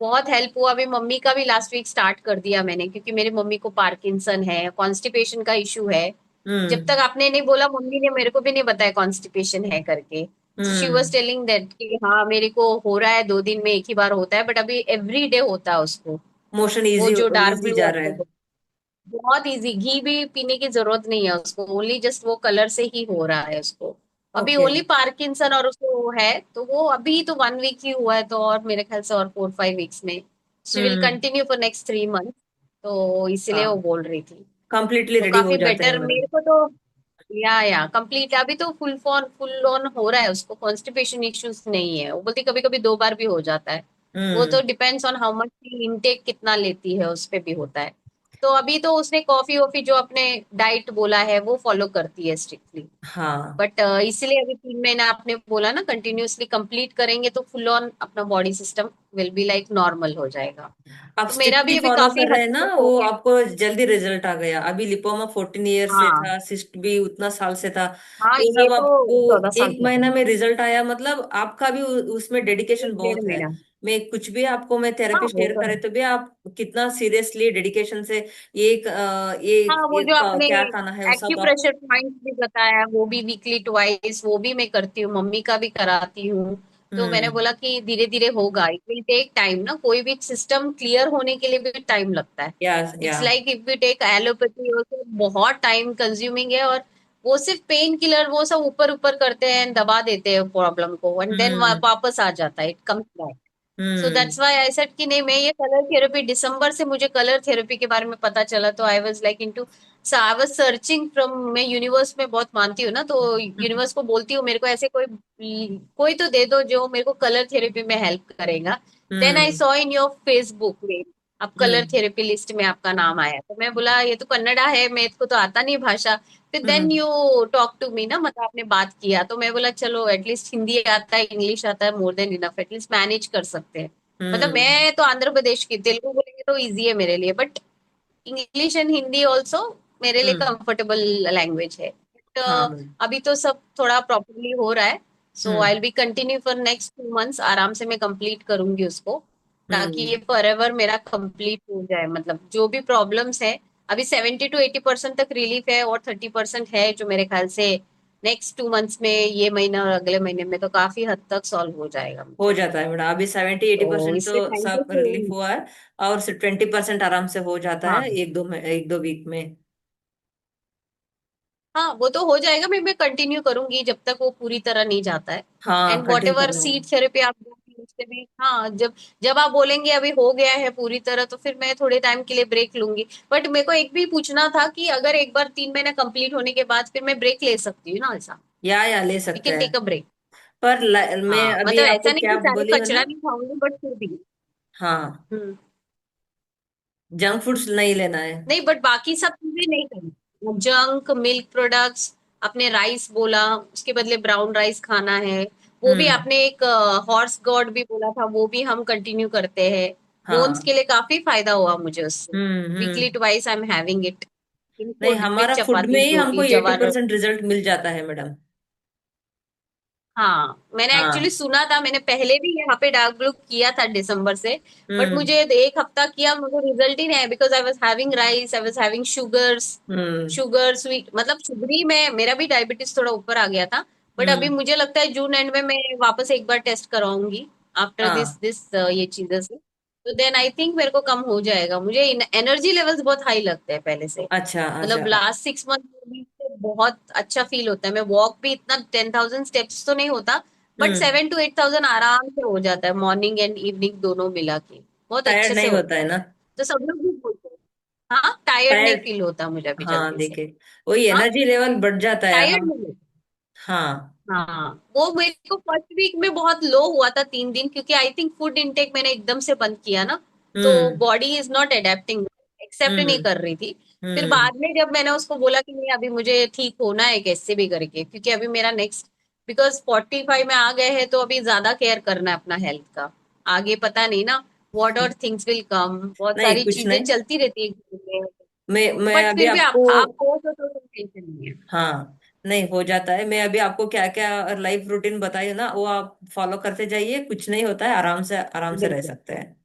[SPEAKER 5] बहुत हेल्प हुआ। अभी मम्मी का भी लास्ट वीक स्टार्ट कर दिया मैंने, क्योंकि मेरी मम्मी को पार्किंसन है, कॉन्स्टिपेशन का इशू है। जब तक
[SPEAKER 1] हम्म
[SPEAKER 5] आपने नहीं बोला, मम्मी ने मेरे को भी नहीं बताया कॉन्स्टिपेशन है करके। She was
[SPEAKER 1] hmm
[SPEAKER 5] telling that कि हाँ मेरे को हो रहा है, 2 दिन में एक ही बार होता है, बट अभी एवरी डे होता है उसको।
[SPEAKER 1] मोशन
[SPEAKER 5] वो
[SPEAKER 1] इजी
[SPEAKER 5] जो डार्क
[SPEAKER 1] इजी
[SPEAKER 5] ब्लू
[SPEAKER 1] जा रहा
[SPEAKER 5] आपने
[SPEAKER 1] है?
[SPEAKER 5] बहुत इजी, घी भी पीने की जरूरत नहीं है उसको, ओनली जस्ट वो कलर से ही हो रहा है उसको। अभी
[SPEAKER 1] ओके।
[SPEAKER 5] ओनली पार्किंसन और उसको है, तो वो अभी तो 1 वीक ही हुआ है, तो और मेरे ख्याल से और 4-5 वीक्स में she will
[SPEAKER 1] hmm.
[SPEAKER 5] Continue for next 3 month. तो इसलिए वो
[SPEAKER 1] हाँ,
[SPEAKER 5] बोल रही थी।
[SPEAKER 1] कंप्लीटली
[SPEAKER 5] तो
[SPEAKER 1] रेडी हो
[SPEAKER 5] काफी
[SPEAKER 1] जाता है
[SPEAKER 5] बेटर
[SPEAKER 1] मतलब?
[SPEAKER 5] मेरे को तो। या कंप्लीट अभी तो फुल ऑन हो रहा है उसको, कॉन्स्टिपेशन इश्यूज नहीं है। वो बोलती कभी कभी 2 बार भी हो जाता है। वो तो
[SPEAKER 1] hmm
[SPEAKER 5] depends on how much intake कितना लेती है, उस पे भी होता है। तो अभी तो उसने कॉफी वॉफी जो अपने डाइट बोला है वो फॉलो करती है स्ट्रिक्टली।
[SPEAKER 1] हाँ।
[SPEAKER 5] बट इसलिए अभी 3 महीना आपने बोला ना कंटिन्यूअसली कंप्लीट करेंगे तो फुल ऑन अपना body system will be like normal हो जाएगा।
[SPEAKER 1] आप
[SPEAKER 5] तो मेरा
[SPEAKER 1] स्ट्रिक्टली
[SPEAKER 5] भी अभी
[SPEAKER 1] फॉलो
[SPEAKER 5] काफी
[SPEAKER 1] कर
[SPEAKER 5] हद
[SPEAKER 1] रहे हैं ना,
[SPEAKER 5] तक हो
[SPEAKER 1] वो
[SPEAKER 5] गया।
[SPEAKER 1] आपको जल्दी रिजल्ट आ गया। अभी लिपोमा 14 ईयर से
[SPEAKER 5] हाँ
[SPEAKER 1] था, सिस्ट भी उतना साल से था,
[SPEAKER 5] हाँ,
[SPEAKER 1] वो
[SPEAKER 5] ये
[SPEAKER 1] सब
[SPEAKER 5] तो
[SPEAKER 1] आपको
[SPEAKER 5] 14 साल
[SPEAKER 1] एक
[SPEAKER 5] का था।
[SPEAKER 1] महीना में रिजल्ट आया। मतलब आपका भी उसमें डेडिकेशन
[SPEAKER 5] एक डेढ़
[SPEAKER 1] बहुत है।
[SPEAKER 5] महीना
[SPEAKER 1] मैं कुछ भी आपको मैं
[SPEAKER 5] हाँ
[SPEAKER 1] थेरेपी
[SPEAKER 5] वो
[SPEAKER 1] शेयर
[SPEAKER 5] तो
[SPEAKER 1] करे
[SPEAKER 5] है।
[SPEAKER 1] तो भी आप कितना सीरियसली डेडिकेशन से
[SPEAKER 5] हाँ वो जो आपने
[SPEAKER 1] क्या खाना है वो सब आप।
[SPEAKER 5] एक्यूप्रेशर पॉइंट भी बताया वो भी वीकली ट्वाइस वो भी मैं करती हूँ, मम्मी का भी कराती हूँ। तो मैंने
[SPEAKER 1] हम्म।
[SPEAKER 5] बोला कि धीरे धीरे होगा, इट विल टेक टाइम ना, कोई भी सिस्टम क्लियर होने के लिए भी टाइम लगता है।
[SPEAKER 1] या
[SPEAKER 5] it's like if we take allopathy तो बहुत टाइम कंज्यूमिंग है, और वो सिर्फ पेन किलर वो सब ऊपर ऊपर करते हैं, दबा देते हैं प्रॉब्लम को, एंड देन
[SPEAKER 1] हम्म।
[SPEAKER 5] वापस आ जाता है, it comes back. So
[SPEAKER 1] hmm.
[SPEAKER 5] That's why I said कि नहीं, मैं ये कलर थेरेपी, दिसंबर से मुझे कलर थेरेपी के बारे में पता चला, तो I was like into, so I was searching from, मैं यूनिवर्स में बहुत मानती हूँ ना, तो यूनिवर्स को बोलती हूँ मेरे को ऐसे कोई कोई तो दे दो जो मेरे को कलर थेरेपी में हेल्प करेगा। Then I
[SPEAKER 1] hmm.
[SPEAKER 5] Saw in your Facebook में आप कलर
[SPEAKER 1] हम्म।
[SPEAKER 5] थेरेपी लिस्ट में आपका नाम आया, तो मैं बोला ये तो कन्नड़ा है, मैं इसको तो आता नहीं भाषा। फिर then
[SPEAKER 1] hmm.
[SPEAKER 5] You talk to me ना, मतलब आपने बात किया, तो मैं बोला चलो एटलीस्ट हिंदी आता है, इंग्लिश आता है, more than enough, at least manage कर सकते हैं। मतलब
[SPEAKER 1] हम्म।
[SPEAKER 5] मैं तो आंध्र प्रदेश की, तेलुगु बोलेंगे तो इजी है मेरे लिए, but English and Hindi also मेरे लिए
[SPEAKER 1] हम्म।
[SPEAKER 5] कंफर्टेबल लैंग्वेज है।
[SPEAKER 1] हाँ
[SPEAKER 5] बट
[SPEAKER 1] मैम।
[SPEAKER 5] अभी तो सब थोड़ा प्रॉपरली हो रहा है। So I
[SPEAKER 1] hmm.
[SPEAKER 5] Will be continue for next 2 months, आराम से मैं कंप्लीट करूंगी उसको, ताकि
[SPEAKER 1] हम्म।
[SPEAKER 5] ये फॉरएवर मेरा कंप्लीट हो जाए। मतलब जो भी प्रॉब्लम्स है अभी 70 to 80% तक रिलीफ है, और 30% है जो मेरे ख्याल से नेक्स्ट 2 मंथ्स में, ये महीना और अगले महीने में तो काफी हद तक सॉल्व हो जाएगा
[SPEAKER 1] हो
[SPEAKER 5] मुझे।
[SPEAKER 1] जाता है मैडम, अभी 70-80%
[SPEAKER 5] तो
[SPEAKER 1] तो
[SPEAKER 5] इसलिए थैंक यू
[SPEAKER 1] सब रिलीफ हुआ है। और सिर्फ 20% आराम से हो जाता है,
[SPEAKER 5] हाँ
[SPEAKER 1] एक दो वीक में।
[SPEAKER 5] हाँ, वो तो हो जाएगा, मैं कंटिन्यू करूंगी जब तक वो पूरी तरह नहीं जाता है।
[SPEAKER 1] हाँ
[SPEAKER 5] एंड वॉट
[SPEAKER 1] कंटिन्यू
[SPEAKER 5] एवर
[SPEAKER 1] करना है।
[SPEAKER 5] सीट थेरेपी आप बोलेंगे उससे भी, हाँ, जब जब आप बोलेंगे अभी हो गया है पूरी तरह, तो फिर मैं थोड़े टाइम के लिए ब्रेक लूंगी। बट मेरे को एक भी पूछना था कि अगर एक बार 3 महीना कंप्लीट होने के बाद फिर मैं ब्रेक ले सकती हूँ ना, ऐसा?
[SPEAKER 1] या ले
[SPEAKER 5] वी
[SPEAKER 1] सकते
[SPEAKER 5] कैन
[SPEAKER 1] हैं।
[SPEAKER 5] Take a break.
[SPEAKER 1] पर मैं
[SPEAKER 5] हाँ
[SPEAKER 1] अभी
[SPEAKER 5] मतलब
[SPEAKER 1] आपको
[SPEAKER 5] ऐसा नहीं
[SPEAKER 1] क्या
[SPEAKER 5] कि सारे
[SPEAKER 1] बोली हूँ
[SPEAKER 5] कचरा
[SPEAKER 1] ना।
[SPEAKER 5] नहीं खाऊंगी, बट फिर भी।
[SPEAKER 1] हाँ,
[SPEAKER 5] हम्म।
[SPEAKER 1] जंक फूड्स नहीं लेना है।
[SPEAKER 5] नहीं, बट बाकी सब चीजें नहीं करनी, जंक मिल्क प्रोडक्ट्स, अपने राइस बोला उसके बदले ब्राउन राइस खाना है। वो भी
[SPEAKER 1] हम्म।
[SPEAKER 5] आपने एक हॉर्स गॉड भी बोला था, वो भी हम कंटिन्यू करते हैं। बोन्स
[SPEAKER 1] हाँ।
[SPEAKER 5] के लिए काफी फायदा हुआ मुझे उससे। Weekly
[SPEAKER 1] hmm.
[SPEAKER 5] Twice I am having it, इन
[SPEAKER 1] नहीं,
[SPEAKER 5] फूड विथ
[SPEAKER 1] हमारा फूड में
[SPEAKER 5] चपाती
[SPEAKER 1] ही हमको
[SPEAKER 5] रोटी
[SPEAKER 1] 80%
[SPEAKER 5] जवार।
[SPEAKER 1] रिजल्ट मिल जाता है मैडम।
[SPEAKER 5] हाँ मैंने एक्चुअली
[SPEAKER 1] हाँ।
[SPEAKER 5] सुना था, मैंने पहले भी यहाँ पे डार्क ब्लू किया था दिसंबर से। बट
[SPEAKER 1] हम्म।
[SPEAKER 5] मुझे एक हफ्ता किया, मुझे रिजल्ट ही नहीं आया, because I was having rice, I was having sugars,
[SPEAKER 1] hmm.
[SPEAKER 5] Sugar sweet, मतलब शुगरी में मेरा भी डायबिटीज थोड़ा ऊपर आ गया था। बट अभी
[SPEAKER 1] हम्म।
[SPEAKER 5] मुझे लगता है जून एंड में मैं वापस एक बार टेस्ट कराऊंगी आफ्टर दिस
[SPEAKER 1] हाँ।
[SPEAKER 5] दिस ये चीजें से। तो देन आई थिंक मेरे को कम हो जाएगा, मुझे एनर्जी लेवल्स बहुत हाई लगते हैं पहले से।
[SPEAKER 1] अच्छा अच्छा।
[SPEAKER 5] मतलब लास्ट 6 मंथ में से बहुत अच्छा फील होता है, मैं वॉक भी इतना 10,000 स्टेप्स तो नहीं होता, बट
[SPEAKER 1] हम्म।
[SPEAKER 5] 7 to 8,000 आराम से हो जाता है, मॉर्निंग एंड इवनिंग दोनों मिला के बहुत
[SPEAKER 1] टायर्ड
[SPEAKER 5] अच्छे से
[SPEAKER 1] नहीं होता
[SPEAKER 5] होता
[SPEAKER 1] है
[SPEAKER 5] है।
[SPEAKER 1] ना।
[SPEAKER 5] तो सब लोग भी बोलते हैं। हाँ, टायर्ड नहीं
[SPEAKER 1] टायर्ड।
[SPEAKER 5] फील होता मुझे अभी
[SPEAKER 1] हाँ
[SPEAKER 5] जल्दी से।
[SPEAKER 1] देखिए, वही
[SPEAKER 5] हाँ,
[SPEAKER 1] एनर्जी लेवल बढ़ जाता है
[SPEAKER 5] टायर्ड
[SPEAKER 1] हम।
[SPEAKER 5] नहीं होता।
[SPEAKER 1] हाँ।
[SPEAKER 5] हाँ, वो मेरे को फर्स्ट वीक में बहुत लो हुआ था 3 दिन, क्योंकि आई थिंक फूड इनटेक मैंने एकदम से बंद किया ना, तो
[SPEAKER 1] hmm.
[SPEAKER 5] Body is not adapting, except नहीं
[SPEAKER 1] हम्म।
[SPEAKER 5] कर रही थी। फिर
[SPEAKER 1] हम्म।
[SPEAKER 5] बाद में जब मैंने उसको बोला कि नहीं अभी मुझे ठीक होना है कैसे भी करके, क्योंकि अभी मेरा नेक्स्ट, बिकॉज 45 में आ गए हैं, तो अभी ज्यादा केयर करना है अपना हेल्थ का। आगे पता नहीं ना, व्हाट और थिंग्स विल कम, बहुत
[SPEAKER 1] नहीं
[SPEAKER 5] सारी
[SPEAKER 1] कुछ
[SPEAKER 5] चीजें
[SPEAKER 1] नहीं।
[SPEAKER 5] चलती रहती है।
[SPEAKER 1] मैं
[SPEAKER 5] बट
[SPEAKER 1] अभी
[SPEAKER 5] फिर भी
[SPEAKER 1] आपको।
[SPEAKER 5] आप हो तो टेंशन नहीं है।
[SPEAKER 1] हाँ, नहीं हो जाता है। मैं अभी आपको क्या क्या लाइफ रूटीन बताई हूँ ना, वो आप फॉलो करते जाइए, कुछ नहीं होता है, आराम से रह
[SPEAKER 5] बिल्कुल,
[SPEAKER 1] सकते हैं।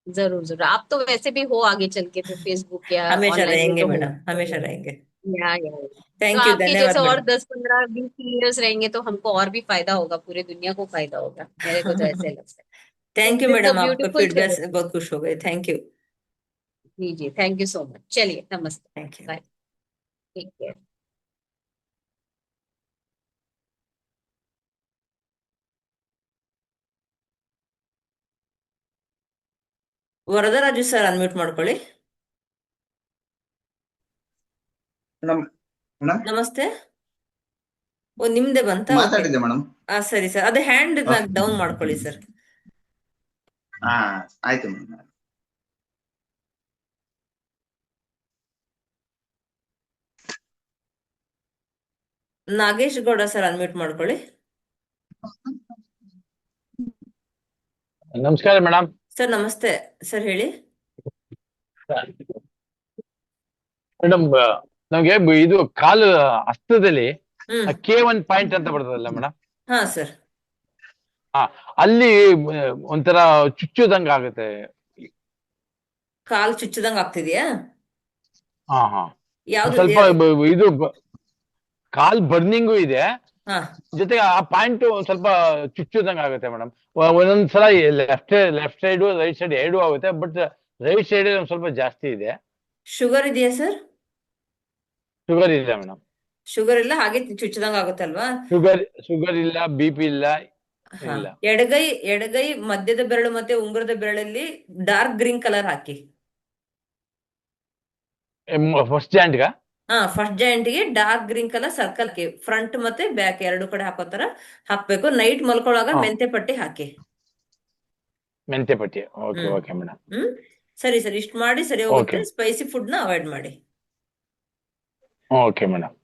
[SPEAKER 5] जरूर जरूर, आप तो वैसे भी हो आगे चल के, फिर फेसबुक या
[SPEAKER 1] हमेशा
[SPEAKER 5] ऑनलाइन में
[SPEAKER 1] रहेंगे
[SPEAKER 5] तो हो।
[SPEAKER 1] मैडम, हमेशा
[SPEAKER 5] तो
[SPEAKER 1] रहेंगे।
[SPEAKER 5] या तो
[SPEAKER 1] थैंक यू,
[SPEAKER 5] आपके जैसे
[SPEAKER 1] धन्यवाद
[SPEAKER 5] और
[SPEAKER 1] मैडम।
[SPEAKER 5] 10 15 20 ईयर्स रहेंगे तो हमको और भी फायदा होगा, पूरे दुनिया को फायदा होगा, मेरे को तो ऐसे लगता है।
[SPEAKER 1] थैंक
[SPEAKER 5] तो
[SPEAKER 1] यू
[SPEAKER 5] दिस अ
[SPEAKER 1] मैडम, आपका
[SPEAKER 5] ब्यूटीफुल
[SPEAKER 1] फीडबैक से
[SPEAKER 5] थेरेपी।
[SPEAKER 1] बहुत खुश हो गए। Thank you.
[SPEAKER 5] जी जी, थैंक यू सो मच, चलिए नमस्ते।
[SPEAKER 1] Thank you.
[SPEAKER 5] Bye. Take care.
[SPEAKER 1] Varadaraju sir unmute ಮಾಡ್ಕೊಳ್ಳಿ.
[SPEAKER 4] ಮೇಡಮ್ ಮೇಡಮ್
[SPEAKER 1] ನಮಸ್ತೆ. ಓ ನಿಮ್ದೆ ಬಂತಾ? ಓಕೆ.
[SPEAKER 4] ಮಾತಾಡಿದ್ದೆ ಮೇಡಮ್.
[SPEAKER 1] ಸರಿ ಸರ್, ಅದೇ ಹ್ಯಾಂಡ್
[SPEAKER 4] ಓಕೆ
[SPEAKER 1] ಡೌನ್ ಮಾಡ್ಕೊಳ್ಳಿ ಸರ್.
[SPEAKER 4] ಹಾ ಆಯ್ತು madam.
[SPEAKER 1] Nagesh Gowda sir unmute ಮಾಡ್ಕೊಳ್ಳಿ.
[SPEAKER 6] ನಮಸ್ಕಾರ ಮೇಡಮ್.
[SPEAKER 1] ಸರ್ ನಮಸ್ತೆ ಸರ್, ಹೇಳಿ.
[SPEAKER 6] ಮೇಡಮ್, ನಮ್ಗೆ ಇದು ಕಾಲು ಹಸ್ತದಲ್ಲಿ
[SPEAKER 1] ಹ್ಮ್
[SPEAKER 6] K1 ಪಾಯಿಂಟ್ ಅಂತ ಬರ್ತದಲ್ಲ ಮೇಡಮ್,
[SPEAKER 1] ಹಾ ಸರ್.
[SPEAKER 6] ಅಲ್ಲಿ ಒಂಥರ ಚುಚ್ಚುದಂಗ ಆಗುತ್ತೆ.
[SPEAKER 1] ಕಾಲ್ ಚುಚ್ಚದಂಗ ಆಗ್ತಿದ್ಯಾ?
[SPEAKER 6] ಹಾ ಹಾ
[SPEAKER 1] ಯಾವ್ದು?
[SPEAKER 6] ಸ್ವಲ್ಪ ಇದು ಕಾಲ್ ಬರ್ನಿಂಗು ಇದೆ,
[SPEAKER 1] ಹಾ
[SPEAKER 6] ಜೊತೆಗೆ ಆ ಪಾಯಿಂಟ್ ಒಂದ್ ಸ್ವಲ್ಪ ಚುಚ್ಚುದಂಗ ಆಗುತ್ತೆ ಮೇಡಮ್. ಒಂದೊಂದ್ಸಲ ಲೆಫ್ಟ್ ಸೈಡ್ ರೈಟ್ ಸೈಡ್ ಎರಡೂ ಆಗುತ್ತೆ, ಬಟ್ ರೈಟ್ ಸೈಡ್ ಒಂದ್ ಸ್ವಲ್ಪ ಜಾಸ್ತಿ ಇದೆ.
[SPEAKER 1] ಶುಗರ್ ಇದೆಯಾ ಸರ್?
[SPEAKER 6] ಶುಗರ್ ಇಲ್ಲ ಮೇಡಮ್.
[SPEAKER 1] ಶುಗರ್ ಇಲ್ಲ, ಹಾಗೆ ಚುಚ್ಚದಂಗ ಆಗುತ್ತಲ್ವಾ?
[SPEAKER 6] ಶುಗರ್ ಇಲ್ಲ, BP ಇಲ್ಲ,
[SPEAKER 1] ಹಾ.
[SPEAKER 6] ಇಲ್ಲ.
[SPEAKER 1] ಎಡಗೈ ಮಧ್ಯದ ಬೆರಳು ಮತ್ತೆ ಉಂಗುರದ ಬೆರಳಲ್ಲಿ ಡಾರ್ಕ್ ಗ್ರೀನ್ ಕಲರ್ ಹಾಕಿ.
[SPEAKER 6] ಫಸ್ಟ್ ಜಾಯಿಂಟ್ಗ
[SPEAKER 1] ಫಸ್ಟ್ ಜಾಯಿಂಟ್ ಗೆ ಡಾರ್ಕ್ ಗ್ರೀನ್ ಕಲರ್ ಸರ್ಕಲ್ ಹಾಕಿ. ಫ್ರಂಟ್ ಮತ್ತೆ ಬ್ಯಾಕ್ ಎರಡು ಕಡೆ ಹಾಕೋತರ ಹಾಕ್ಬೇಕು. ನೈಟ್ ಮಲ್ಕೊಳ್ಳುವಾಗ
[SPEAKER 6] ಹಾ.
[SPEAKER 1] ಮೆಂತೆ ಪಟ್ಟಿ ಹಾಕಿ.
[SPEAKER 6] ಮೆಂತೆ ಪಟ್ಟಿ. ಓಕೆ
[SPEAKER 1] ಹ್ಮ್
[SPEAKER 6] ಓಕೆ ಮೇಡಮ್.
[SPEAKER 1] ಹ್ಮ್ ಸರಿ ಸರ್, ಇಷ್ಟು ಮಾಡಿ ಸರಿ ಹೋಗುತ್ತೆ.
[SPEAKER 6] ಓಕೆ
[SPEAKER 1] ಸ್ಪೈಸಿ ಫುಡ್ ನ ಅವಾಯ್ಡ್ ಮಾಡಿ.
[SPEAKER 6] Okay madam.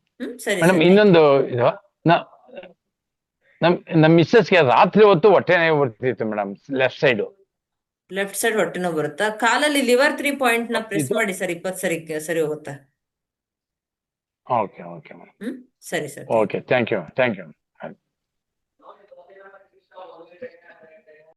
[SPEAKER 1] ಸರಿ
[SPEAKER 6] ಮೇಡಮ್,
[SPEAKER 1] ಸರ್, ಥ್ಯಾಂಕ್ ಯು.
[SPEAKER 6] ಇನ್ನೊಂದು ಇದು ನಮ್ಮ ಮಿಸ್ಸಸ್ಗೆ ರಾತ್ರಿ ಹೊತ್ತು ಹೊಟ್ಟೆ ನೋವು ಬರ್ತಿತ್ತು madam, left side
[SPEAKER 1] left side ಹೊಟ್ಟೆ ನೋವು ಬರುತ್ತಾ? ಕಾಲಲ್ಲಿ ಲಿವರ್ 3 ಪಾಯಿಂಟ್ ನ ಪ್ರೆಸ್
[SPEAKER 6] ಬರ್ತಿತ್ತು.
[SPEAKER 1] ಮಾಡಿ ಸರ್, 20 ಸರಿ ಸರಿ ಹೋಗುತ್ತಾ?
[SPEAKER 6] Okay okay madam.
[SPEAKER 1] ಸರಿ sir, thank you.
[SPEAKER 6] Okay, thank you.